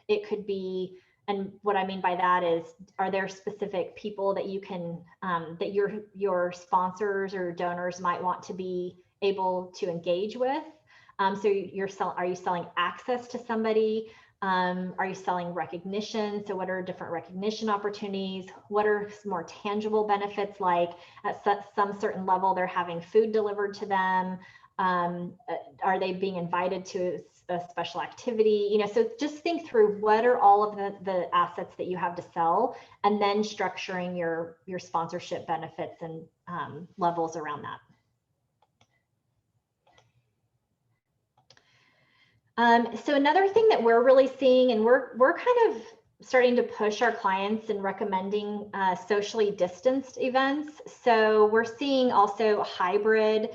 It could be, and what I mean by that is, are there specific people that you can, that your sponsors or donors might want to be able to engage with? So are you selling access to somebody? Are you selling recognition? So what are different recognition opportunities? What are more tangible benefits, like at some certain level they're having food delivered to them? Are they being invited to a special activity? You know, so just think through, what are all of the assets that you have to sell, and then structuring your sponsorship benefits and levels around that. So another thing that we're really seeing, and we're kind of starting to push our clients in recommending socially distanced events. So we're seeing also hybrid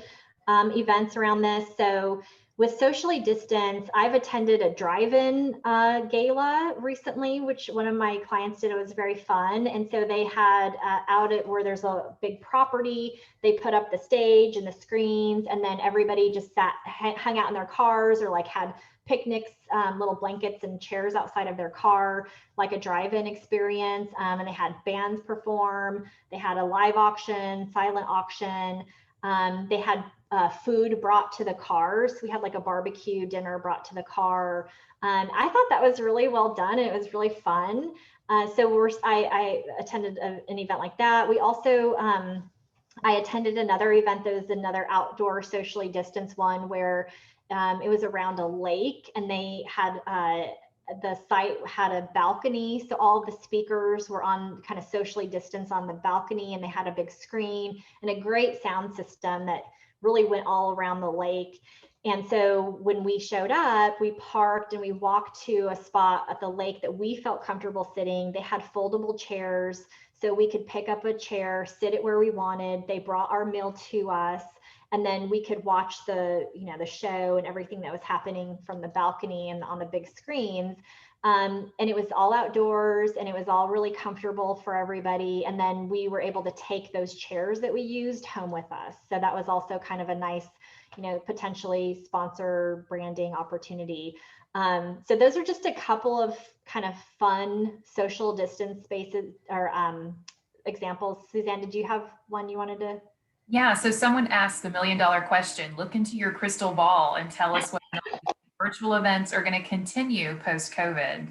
events around this. So with socially distanced, I've attended a drive-in gala recently, which one of my clients did. It was very fun. And so they had out at where there's a big property, they put up the stage and the screens, and then everybody just hung out in their cars, or like had picnics, little blankets and chairs outside of their car, like a drive-in experience. And they had bands perform. They had a live auction, silent auction. They had food brought to the cars. We had like a barbecue dinner brought to the car. I thought that was really well done, and it was really fun. So I attended an event like that. We also, I attended another event that was another outdoor socially distanced one, where it was around a lake, and they had the site had a balcony. So all of the speakers were on kind of socially distanced on the balcony, and they had a big screen and a great sound system that really went all around the lake. And so when we showed up, we parked and we walked to a spot at the lake that we felt comfortable sitting. They had foldable chairs, so we could pick up a chair, sit it where we wanted. They brought our meal to us, and then we could watch the show and everything that was happening from the balcony and on the big screens. And it was all outdoors, and it was all really comfortable for everybody. And then we were able to take those chairs that we used home with us. So that was also kind of a nice, potentially sponsor branding opportunity. So those are just a couple of kind of fun social distance spaces or examples. Suzanne, did you have one you wanted to? Yeah, so someone asked the $1 million question. Look into your crystal ball and tell us what virtual events are going to continue post-COVID.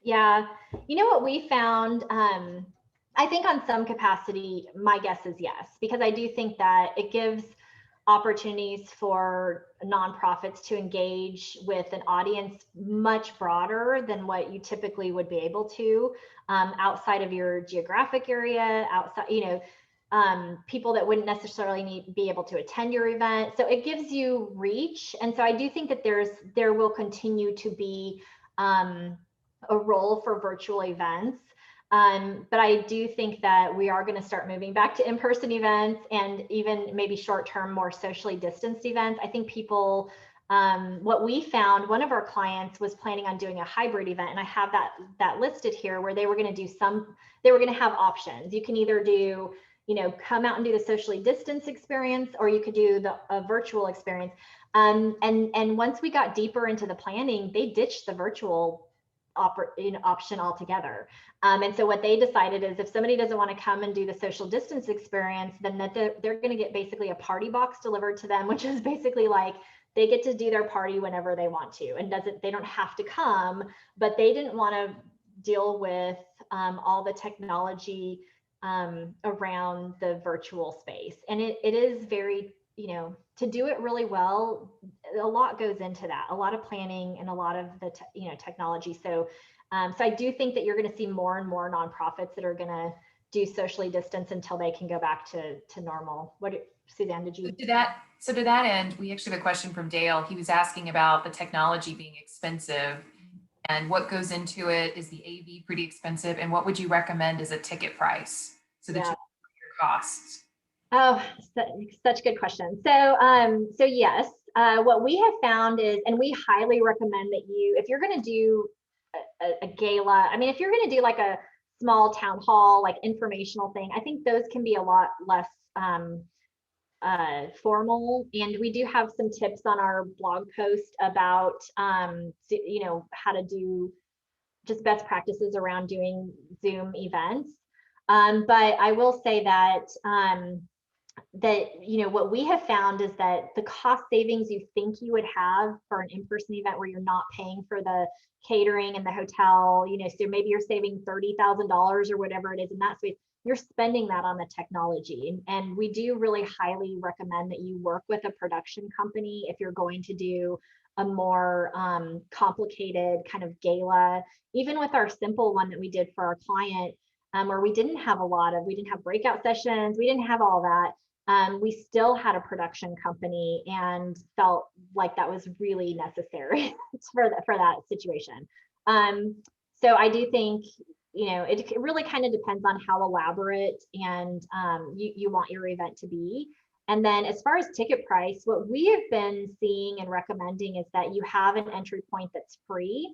Yeah, what we found, I think on some capacity, my guess is yes, because I do think that it gives opportunities for nonprofits to engage with an audience much broader than what you typically would be able to outside of your geographic area, outside, people that wouldn't necessarily be able to attend your event. So it gives you reach. And so I do think that there will continue to be a role for virtual events. But I do think that we are going to start moving back to in-person events, and even maybe short-term, more socially distanced events. I think people what we found, one of our clients was planning on doing a hybrid event, and I have that listed here, where they were going to do they were going to have options. You can either do, come out and do the socially distanced experience, or you could do a virtual experience. And once we got deeper into the planning, they ditched the virtual option altogether. And so what they decided is, if somebody doesn't want to come and do the social distance experience, then they're going to get basically a party box delivered to them, which is basically like they get to do their party whenever they want to, and they don't have to come. But they didn't want to deal with all the technology around the virtual space. And it is very, to do it really well, a lot goes into that, a lot of planning and a lot of the technology. So I do think that you're going to see more and more nonprofits that are going to do socially distance until they can go back to normal. Suzanne, did you? So to that end, we actually have a question from Dale. He was asking about the technology being expensive and what goes into it. Is the AV pretty expensive? And what would you recommend as a ticket price so that you know your costs? Oh, such good question. So yes, what we have found is, and we highly recommend that if you're going to do a gala, I mean, if you're going to do like a small town hall, like informational thing, I think those can be a lot less formal. And we do have some tips on our blog post about, how to do just best practices around doing Zoom events. But I will say that what we have found is that the cost savings you think you would have for an in-person event, where you're not paying for the catering and the hotel, so maybe you're saving $30,000 or whatever it is in that space, you're spending that on the technology. And we do really highly recommend that you work with a production company if you're going to do a more complicated kind of gala. Even with our simple one that we did for our client, where we didn't have breakout sessions, we didn't have all that. We still had a production company and felt like that was really necessary for that situation. So I do think, it really kind of depends on how elaborate and you want your event to be. And then as far as ticket price, what we have been seeing and recommending is that you have an entry point that's free,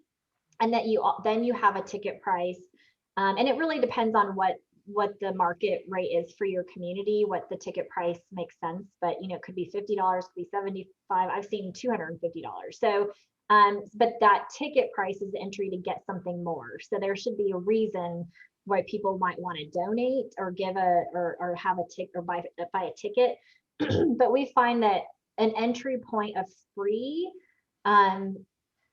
and that then you have a ticket price. And it really depends on what the market rate is for your community, what the ticket price makes sense. But, it could be $50, could be $75. I've seen $250. So, but that ticket price is the entry to get something more. So there should be a reason why people might want to donate or give or have a ticket or buy a ticket. But we find that an entry point of free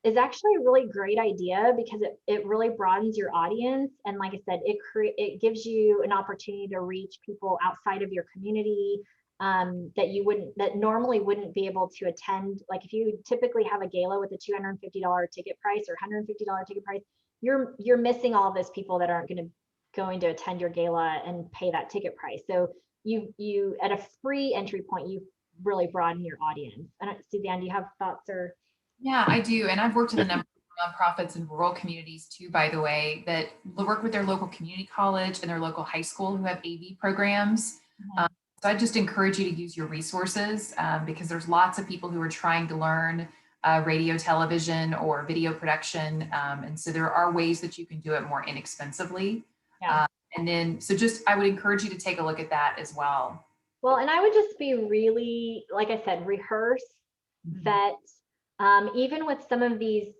is actually a really great idea, because it really broadens your audience. And like I said, it gives you an opportunity to reach people outside of your community that normally wouldn't be able to attend. Like if you typically have a gala with a $250 ticket price or $150 ticket price, you're missing all of those people that aren't going to attend your gala and pay that ticket price. So you at a free entry point, you really broaden your audience. And Suzanne, do you have thoughts or? Yeah, I do. And I've worked with a number of nonprofits in rural communities too, by the way, that work with their local community college and their local high school who have AV programs. Mm-hmm. So I just encourage you to use your resources because there's lots of people who are trying to learn radio, television, or video production. And so there are ways that you can do it more inexpensively. Yeah. And then, I would encourage you to take a look at that as well. Well, and I would just be really, like I said, rehearse, vet. Even with some of these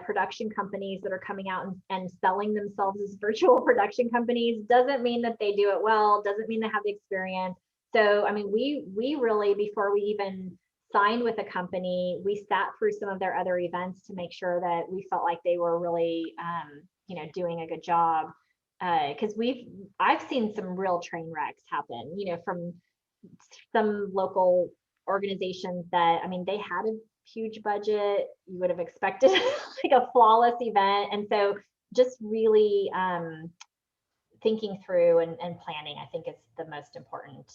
production companies that are coming out and selling themselves as virtual production companies, doesn't mean that they do it well, doesn't mean they have the experience. So, I mean, we really, before we even signed with a company, we sat through some of their other events to make sure that we felt like they were really, doing a good job. Because I've seen some real train wrecks happen, from some local organizations that, I mean, they had a huge budget. You would have expected like a flawless event. And so just really thinking through and planning, I think, is the most important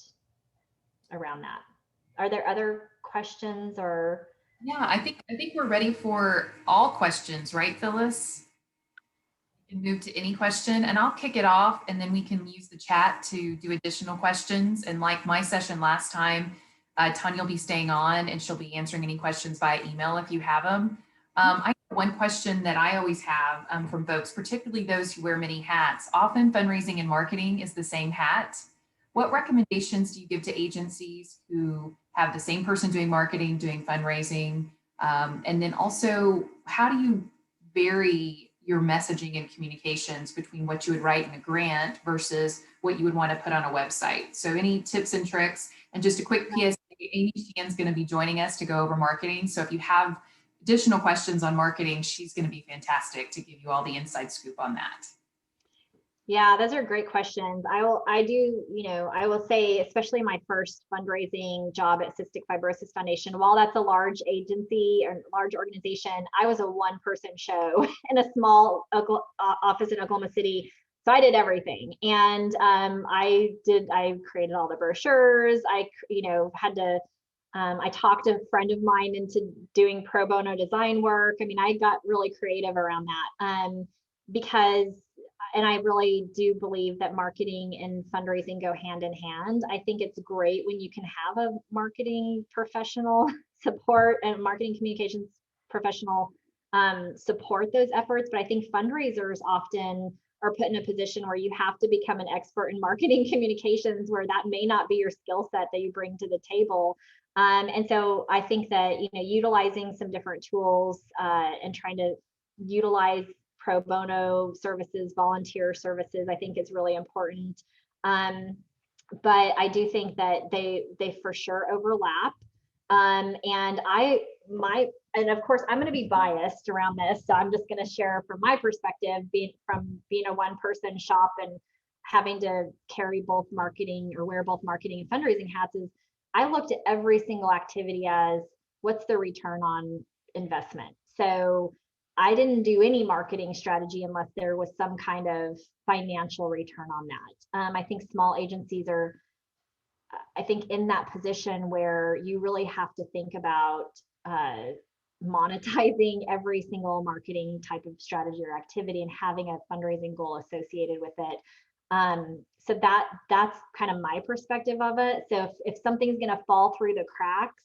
around that. Are there other questions or? Yeah, I think we're ready for all questions, right, Phyllis? You can move to any question and I'll kick it off, and then we can use the chat to do additional questions. And like my session last time, Tawnia will be staying on and she'll be answering any questions via email if you have them. I have one question that I always have from folks, particularly those who wear many hats. Often fundraising and marketing is the same hat. What recommendations do you give to agencies who have the same person doing marketing, doing fundraising? And then also, how do you vary your messaging and communications between what you would write in a grant versus what you would want to put on a website? So any tips and tricks? And just a quick PSA, Amy Sheehan's going to be joining us to go over marketing. So if you have additional questions on marketing, she's going to be fantastic to give you all the inside scoop on that. Yeah, those are great questions. I will say, especially my first fundraising job at Cystic Fibrosis Foundation, while that's a large agency or large organization, I was a one-person show in a small office in Oklahoma City. So I did everything. And I created all the brochures. I talked a friend of mine into doing pro bono design work. I mean, I got really creative around that and I really do believe that marketing and fundraising go hand in hand. I think it's great when you can have a marketing professional support and marketing communications professional support those efforts. But I think fundraisers often are put in a position where you have to become an expert in marketing communications, where that may not be your skill set that you bring to the table. And so I think that, utilizing some different tools and trying to utilize pro bono services, volunteer services, I think is really important. But I do think that they for sure overlap. And of course, I'm going to be biased around this. So I'm just going to share from my perspective, being a one-person shop and having to carry both marketing or wear both marketing and fundraising hats, is I looked at every single activity as what's the return on investment. So I didn't do any marketing strategy unless there was some kind of financial return on that. I think small agencies are, in that position where you really have to think about monetizing every single marketing type of strategy or activity and having a fundraising goal associated with it. So that's kind of my perspective of it. So if something's going to fall through the cracks,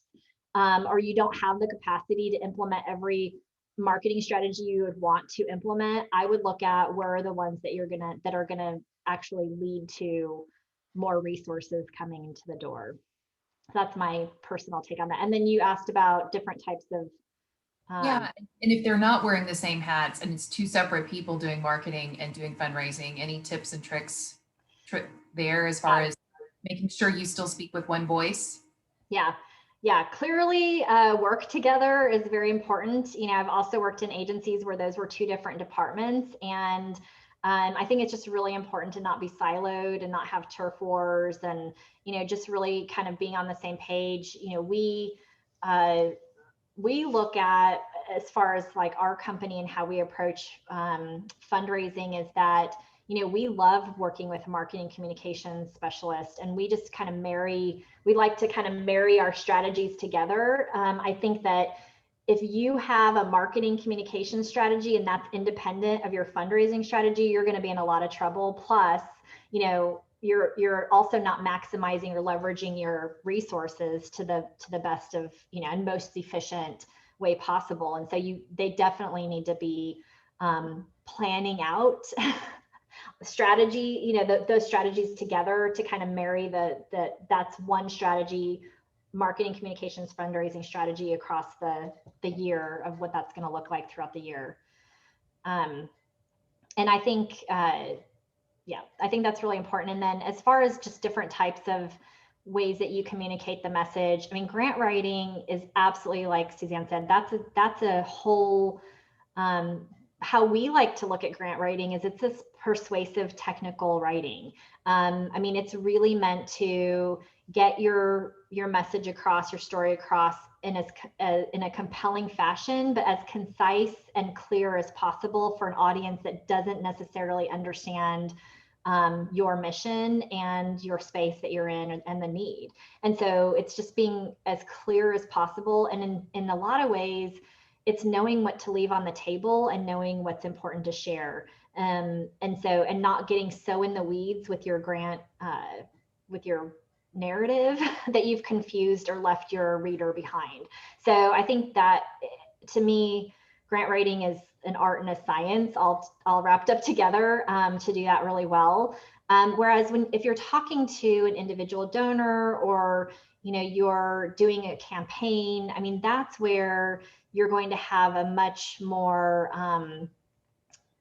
or you don't have the capacity to implement every marketing strategy you would want to implement, I would look at where are the ones that are gonna actually lead to more resources coming into the door. That's my personal take on that. And then you asked about different types of yeah, and if they're not wearing the same hats and it's two separate people doing marketing and doing fundraising, any tips and tricks there as far as making sure you still speak with one voice? Yeah, clearly work together is very important. I've also worked in agencies where those were two different departments. And I think it's just really important to not be siloed and not have turf wars and, just really kind of being on the same page. We look at, as far as like our company and how we approach fundraising, is that we love working with marketing communications specialists, and we just kind of like to kind of marry our strategies together. I think that if you have a marketing communication strategy and that's independent of your fundraising strategy, you're going to be in a lot of trouble. Plus, you're also not maximizing or leveraging your resources to the best of, and most efficient way possible. And so they definitely need to be planning out strategy, those strategies together to kind of marry that's one strategy, marketing communications fundraising strategy across the year of what that's going to look like throughout the year. And I think I think that's really important. And then as far as just different types of ways that you communicate the message, grant writing is absolutely, like Suzanne said, that's a whole how we like to look at grant writing is it's this persuasive technical writing. It's really meant to get your message across, your story across in a compelling fashion, but as concise and clear as possible for an audience that doesn't necessarily understand your mission and your space that you're in and the need. And so it's just being as clear as possible. And in a lot of ways, it's knowing what to leave on the table and knowing what's important to share. And not getting so in the weeds with your grant, with your narrative that you've confused or left your reader behind. So I think that, to me, grant writing is an art and a science all wrapped up together to do that really well. Whereas if you're talking to an individual donor, or you're doing a campaign, I mean, that's where you're going to have a much more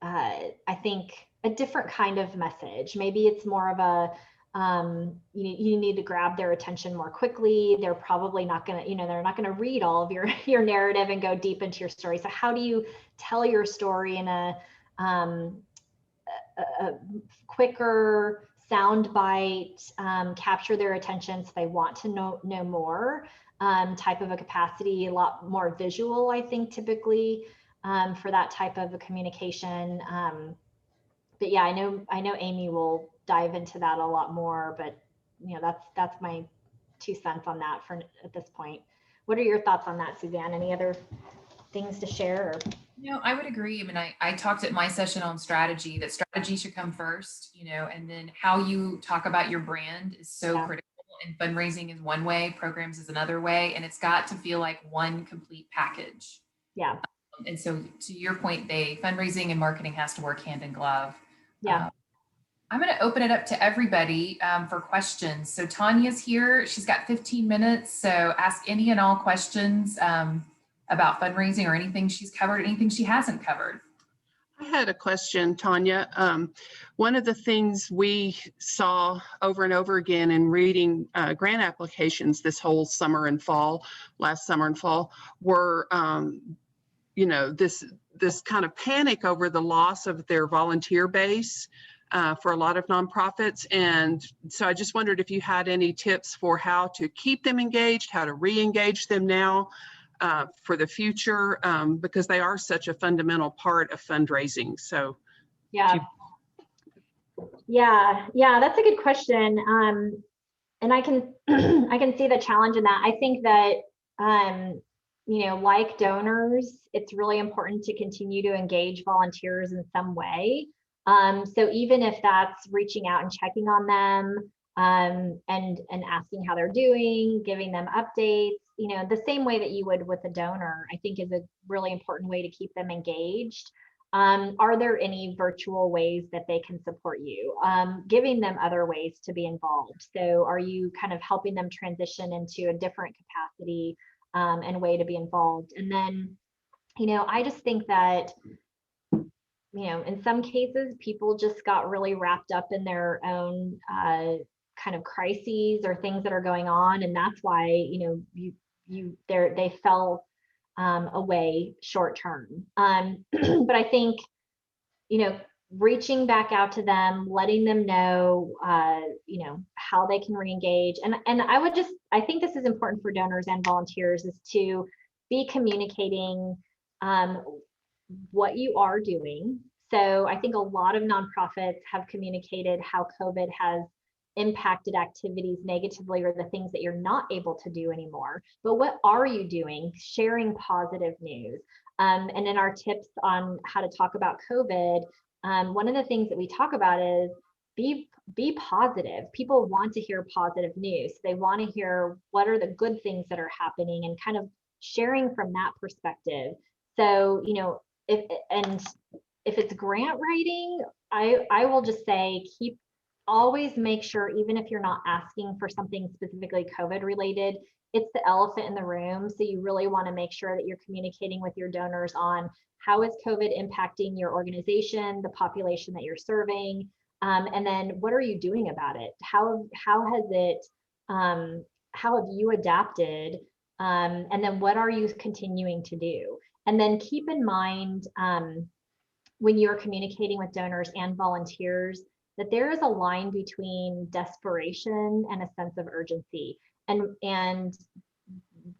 I think a different kind of message. Maybe it's more of a you need to grab their attention more quickly. They're probably not going to, they're not going to read all of your narrative and go deep into your story. So how do you tell your story in a quicker sound bite, capture their attention so they want to know more, type of a capacity, a lot more visual, I think, typically, for that type of a communication. But yeah, I know Amy will dive into that a lot more, but that's my 2 cents on that for at this point. What are your thoughts on that, Suzanne? Any other things to share? Or? I would agree. I mean, I talked at my session on strategy that strategy should come first, and then how you talk about your brand is so critical. And fundraising is one way, programs is another way, and it's got to feel like one complete package. Yeah. And so, to your point, fundraising and marketing has to work hand in glove. Yeah. I'm going to open it up to everybody for questions. So Tanya's here. She's got 15 minutes. So ask any and all questions about fundraising or anything she's covered, anything she hasn't covered. I had a question, Tawnia. One of the things we saw over and over again in reading grant applications this whole summer and fall, last summer and fall, were this kind of panic over the loss of their volunteer base for a lot of nonprofits. And so I just wondered if you had any tips for how to keep them engaged, how to re-engage them now for the future, because they are such a fundamental part of fundraising. So yeah, that's a good question. And I can I can see the challenge in that. I think that like donors, it's really important to continue to engage volunteers in some way. So even if that's reaching out and checking on them, and asking how they're doing, giving them updates, the same way that you would with a donor, I think is a really important way to keep them engaged. Are there any virtual ways that they can support you? Giving them other ways to be involved. So are you kind of helping them transition into a different capacity and way to be involved? And then, I just think that in some cases, people just got really wrapped up in their own kind of crises or things that are going on, and that's why they fell away short term. But I think reaching back out to them, letting them know how they can re-engage, and I think this is important for donors and volunteers, is to be communicating what you are doing. So I think a lot of nonprofits have communicated how COVID has impacted activities negatively, or the things that you're not able to do anymore. But what are you doing? Sharing positive news. And in our tips on how to talk about COVID, one of the things that we talk about is be positive. People want to hear positive news. They want to hear what are the good things that are happening, and kind of sharing from that perspective. So, if it's grant writing, I will just say always make sure, even if you're not asking for something specifically COVID related, it's the elephant in the room. So you really want to make sure that you're communicating with your donors on how is COVID impacting your organization, the population that you're serving, and then what are you doing about it? How have you adapted? And then what are you continuing to do? And then keep in mind, when you're communicating with donors and volunteers, that there is a line between desperation and a sense of urgency. And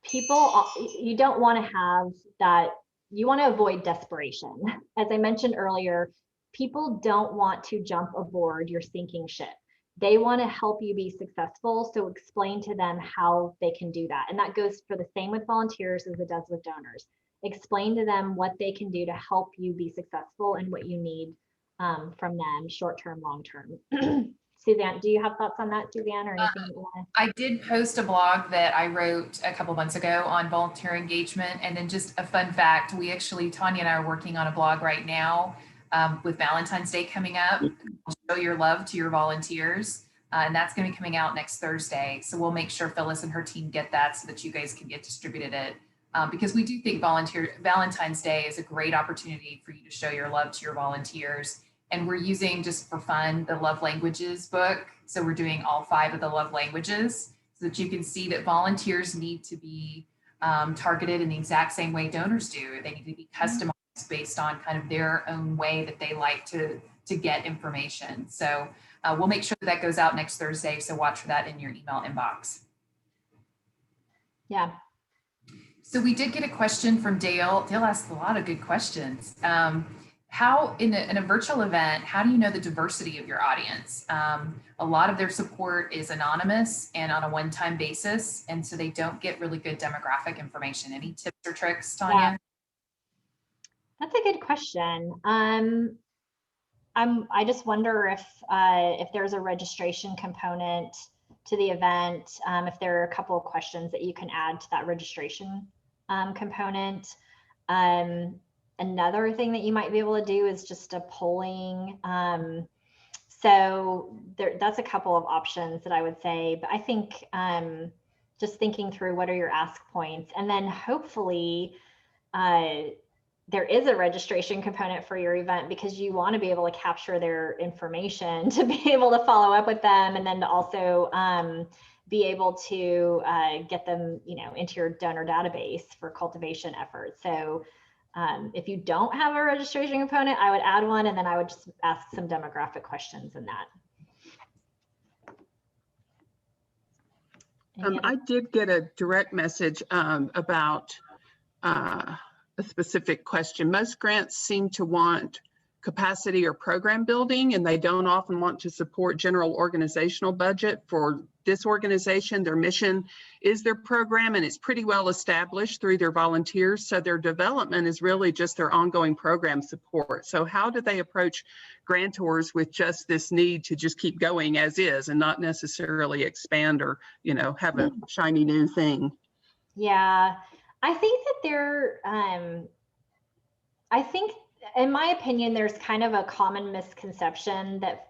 people, you don't want to have that, you want to avoid desperation. As I mentioned earlier, people don't want to jump aboard your sinking ship. They want to help you be successful. So explain to them how they can do that. And that goes for the same with volunteers as it does with donors. Explain to them what they can do to help you be successful and what you need from them, short-term, long-term. Suzanne, do you have thoughts on that, Suzanne, or anything that you want I did post a blog that I wrote a couple months ago on volunteer engagement. And then just a fun fact, we actually, Tawnia and I are working on a blog right now with Valentine's Day coming up. Show your love to your volunteers. And that's going to be coming out next Thursday. So we'll make sure Phyllis and her team get that so that you guys can get distributed it. Because we do think Valentine's Day is a great opportunity for you to show your love to your volunteers. And we're using, just for fun, the Love Languages book. So we're doing all 5 of the love languages so that you can see that volunteers need to be targeted in the exact same way donors do. They need to be customized based on kind of their own way that they like to get information. So we'll make sure that goes out next Thursday. So watch for that in your email inbox. Yeah. So we did get a question from Dale. Dale asked a lot of good questions. How in a virtual event, how do you know the diversity of your audience? A lot of their support is anonymous and on a one-time basis. And so they don't get really good demographic information. Any tips or tricks, Tawnia? Yeah. That's a good question. I just wonder if there's a registration component to the event, if there are a couple of questions that you can add to that registration component. Another thing that you might be able to do is just a polling. So that's a couple of options that I would say, but I think just thinking through what are your ask points, and then hopefully there is a registration component for your event because you want to be able to capture their information to be able to follow up with them, and then to also be able to get them, into your donor database for cultivation efforts. So if you don't have a registration component, I would add one, and then I would just ask some demographic questions in that. I did get a direct message about a specific question. Most grants seem to want capacity or program building, and they don't often want to support general organizational budget. For this organization, their mission is their program, and it's pretty well established through their volunteers. So their development is really just their ongoing program support. So how do they approach grantors with just this need to just keep going as is and not necessarily expand or, have a shiny new thing? Yeah, I think that I think, in my opinion, there's kind of a common misconception that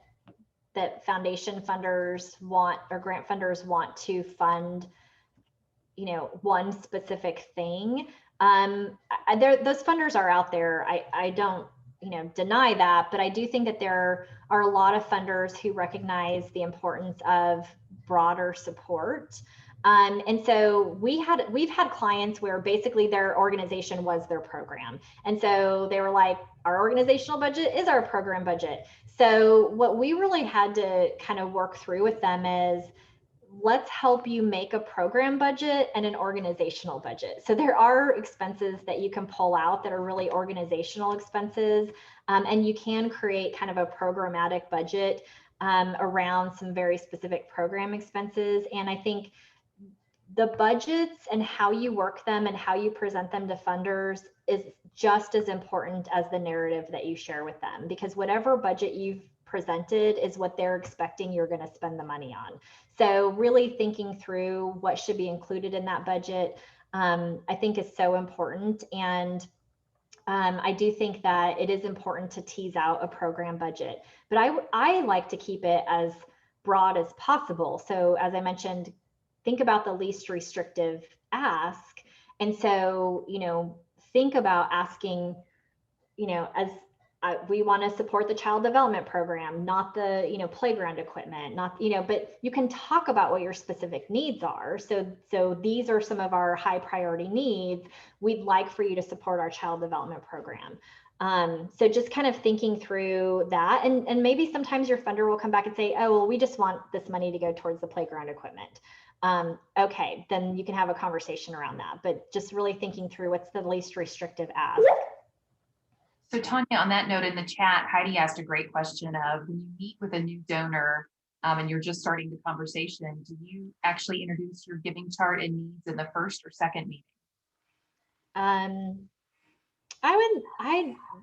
foundation funders want, or grant funders want to fund, one specific thing. Those funders are out there. I don't, deny that, but I do think that there are a lot of funders who recognize the importance of broader support. And so we've had clients where basically their organization was their program. And so they were like, our organizational budget is our program budget. So what we really had to kind of work through with them is, let's help you make a program budget and an organizational budget. So there are expenses that you can pull out that are really organizational expenses. And you can create kind of a programmatic budget around some very specific program expenses. And I think the budgets and how you work them and how you present them to funders is just as important as the narrative that you share with them, because whatever budget you've presented is what they're expecting you're going to spend the money on. So really thinking through what should be included in that budget, I think is so important. And I do think that it is important to tease out a program budget, but I like to keep it as broad as possible. So as I mentioned, think about the least restrictive ask. And so, think about asking, as we want to support the child development program, not the, playground equipment, not, but you can talk about what your specific needs are. So these are some of our high priority needs. We'd like for you to support our child development program. So just kind of thinking through that, and maybe sometimes your funder will come back and say, oh, well, we just want this money to go towards the playground equipment. Okay, then you can have a conversation around that, but just really thinking through what's the least restrictive ask. So Tawnia, on that note in the chat, Heidi asked a great question of, when you meet with a new donor and you're just starting the conversation, do you actually introduce your giving chart and needs in the first or second meeting?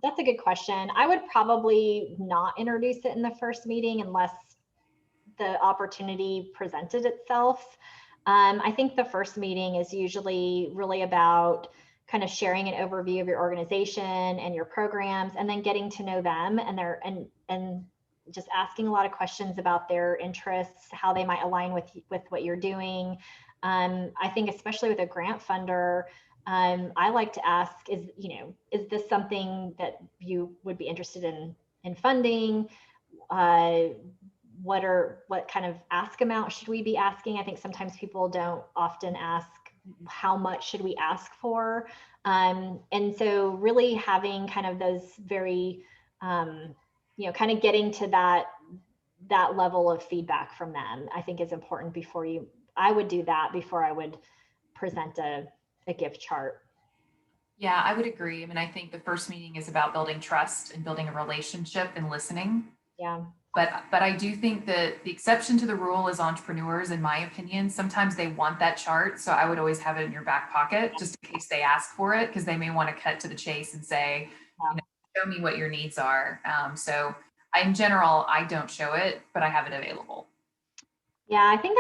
That's a good question. I would probably not introduce it in the first meeting unless the opportunity presented itself. I think the first meeting is usually really about kind of sharing an overview of your organization and your programs, and then getting to know them and just asking a lot of questions about their interests, how they might align with what you're doing. I think especially with a grant funder, I like to ask, is this something that you would be interested in funding? What kind of ask amount should we be asking? I think sometimes people don't often ask, how much should we ask for? And so really having kind of those very, kind of getting to that level of feedback from them, I think is important I would do that before I would present a gift chart. Yeah, I would agree. I mean, I think the first meeting is about building trust and building a relationship and listening. Yeah. But I do think that the exception to the rule is entrepreneurs, in my opinion. Sometimes they want that chart. So I would always have it in your back pocket just in case they ask for it, because they may want to cut to the chase and say, show me what your needs are. So in general, I don't show it, but I have it available. Yeah, I think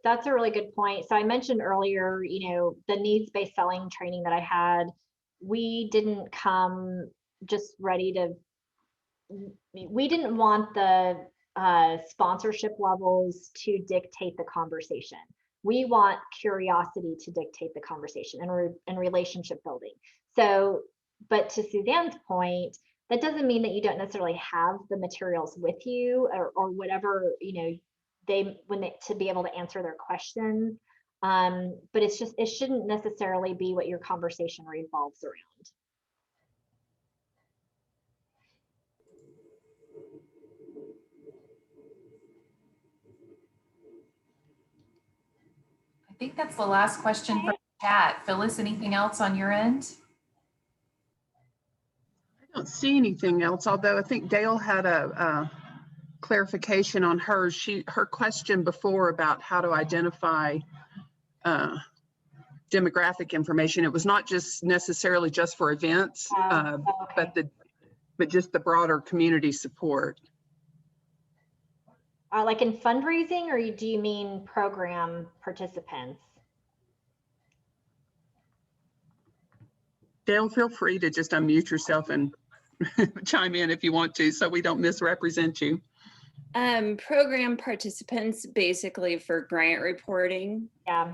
that's a really good point. So I mentioned earlier, the needs-based selling training that I had, we didn't come just we didn't want the sponsorship levels to dictate the conversation. We want curiosity to dictate the conversation and relationship building. So, but to Suzanne's point, that doesn't mean that you don't necessarily have the materials with you or whatever, to be able to answer their questions. But it shouldn't necessarily be what your conversation revolves around. I think that's the last question from the chat. Phyllis, anything else on your end? I don't see anything else, although I think Dale had a clarification on hers. Her question before about how to identify demographic information. It was not just necessarily just for events, Okay. but just the broader community support. Like in fundraising, or do you mean program participants? Dale, feel free to just unmute yourself and chime in if you want to, so we don't misrepresent you. Program participants, basically for grant reporting. Yeah.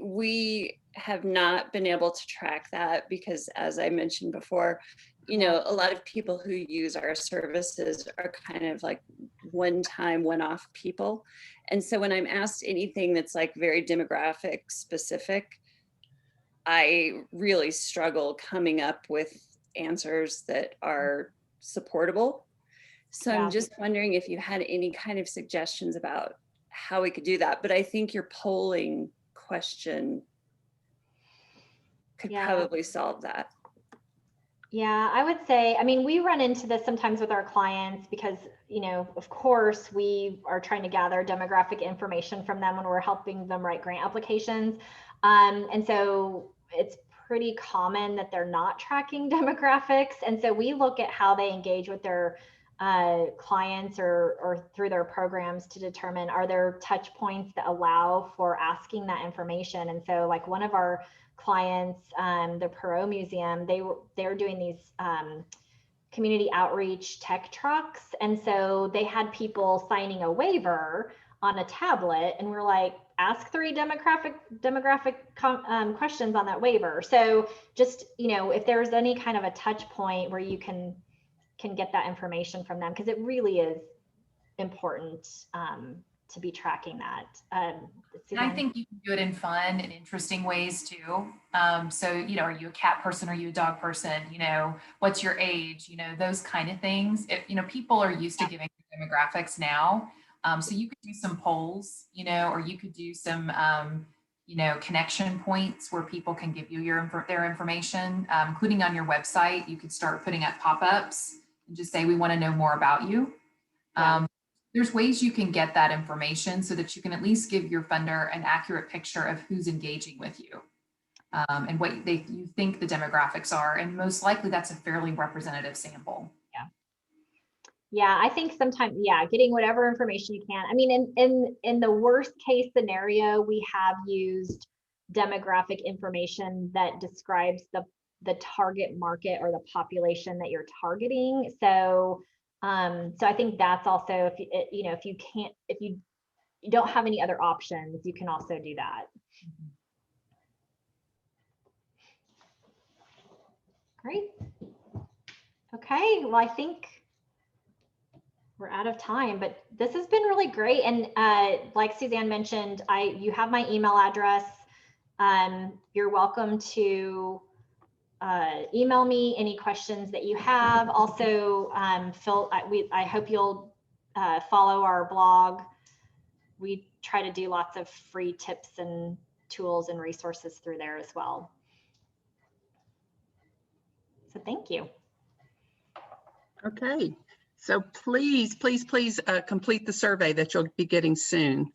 We have not been able to track that because, as I mentioned before, a lot of people who use our services are kind of like one-time, one-off people. And so when I'm asked anything that's like very demographic specific, I really struggle coming up with answers that are supportable. So I'm just wondering if you had any kind of suggestions about how we could do that. But I think your polling question could probably solve that. Yeah, I would say, we run into this sometimes with our clients because, of course, we are trying to gather demographic information from them when we're helping them write grant applications. And so it's pretty common that they're not tracking demographics. And so we look at how they engage with their clients or through their programs to determine, are there touch points that allow for asking that information? And so like one of our clients, the Perot Museum, they're doing these community outreach tech trucks. And so they had people signing a waiver on a tablet, and we're like, ask 3 demographic questions on that waiver. So just, if there's any kind of a touch point where you can get that information from them, because it really is important to be tracking that. And I think you can do it in fun and interesting ways too. So, are you a cat person? Are you a dog person? What's your age? Those kind of things. People are used to giving demographics now. So you could do some polls, or you could do some, connection points where people can give you their information, including on your website. You could start putting up pop-ups and just say, we want to know more about you. There's ways you can get that information so that you can at least give your funder an accurate picture of who's engaging with you and what you think the demographics are. And most likely that's a fairly representative sample. Yeah, I think sometimes, yeah, getting whatever information you can. I mean, in the worst case scenario, we have used demographic information that describes the target market or the population that you're targeting. So so I think that's also, if you know, if you don't have any other options, you can also do that. Great. Okay, well, I think we're out of time, but this has been really great. And like Suzanne mentioned, you have my email address. You're welcome to email me any questions that you have. Also, I hope you'll follow our blog. We try to do lots of free tips and tools and resources through there as well. So thank you. Okay, so please, please, please complete the survey that you'll be getting soon.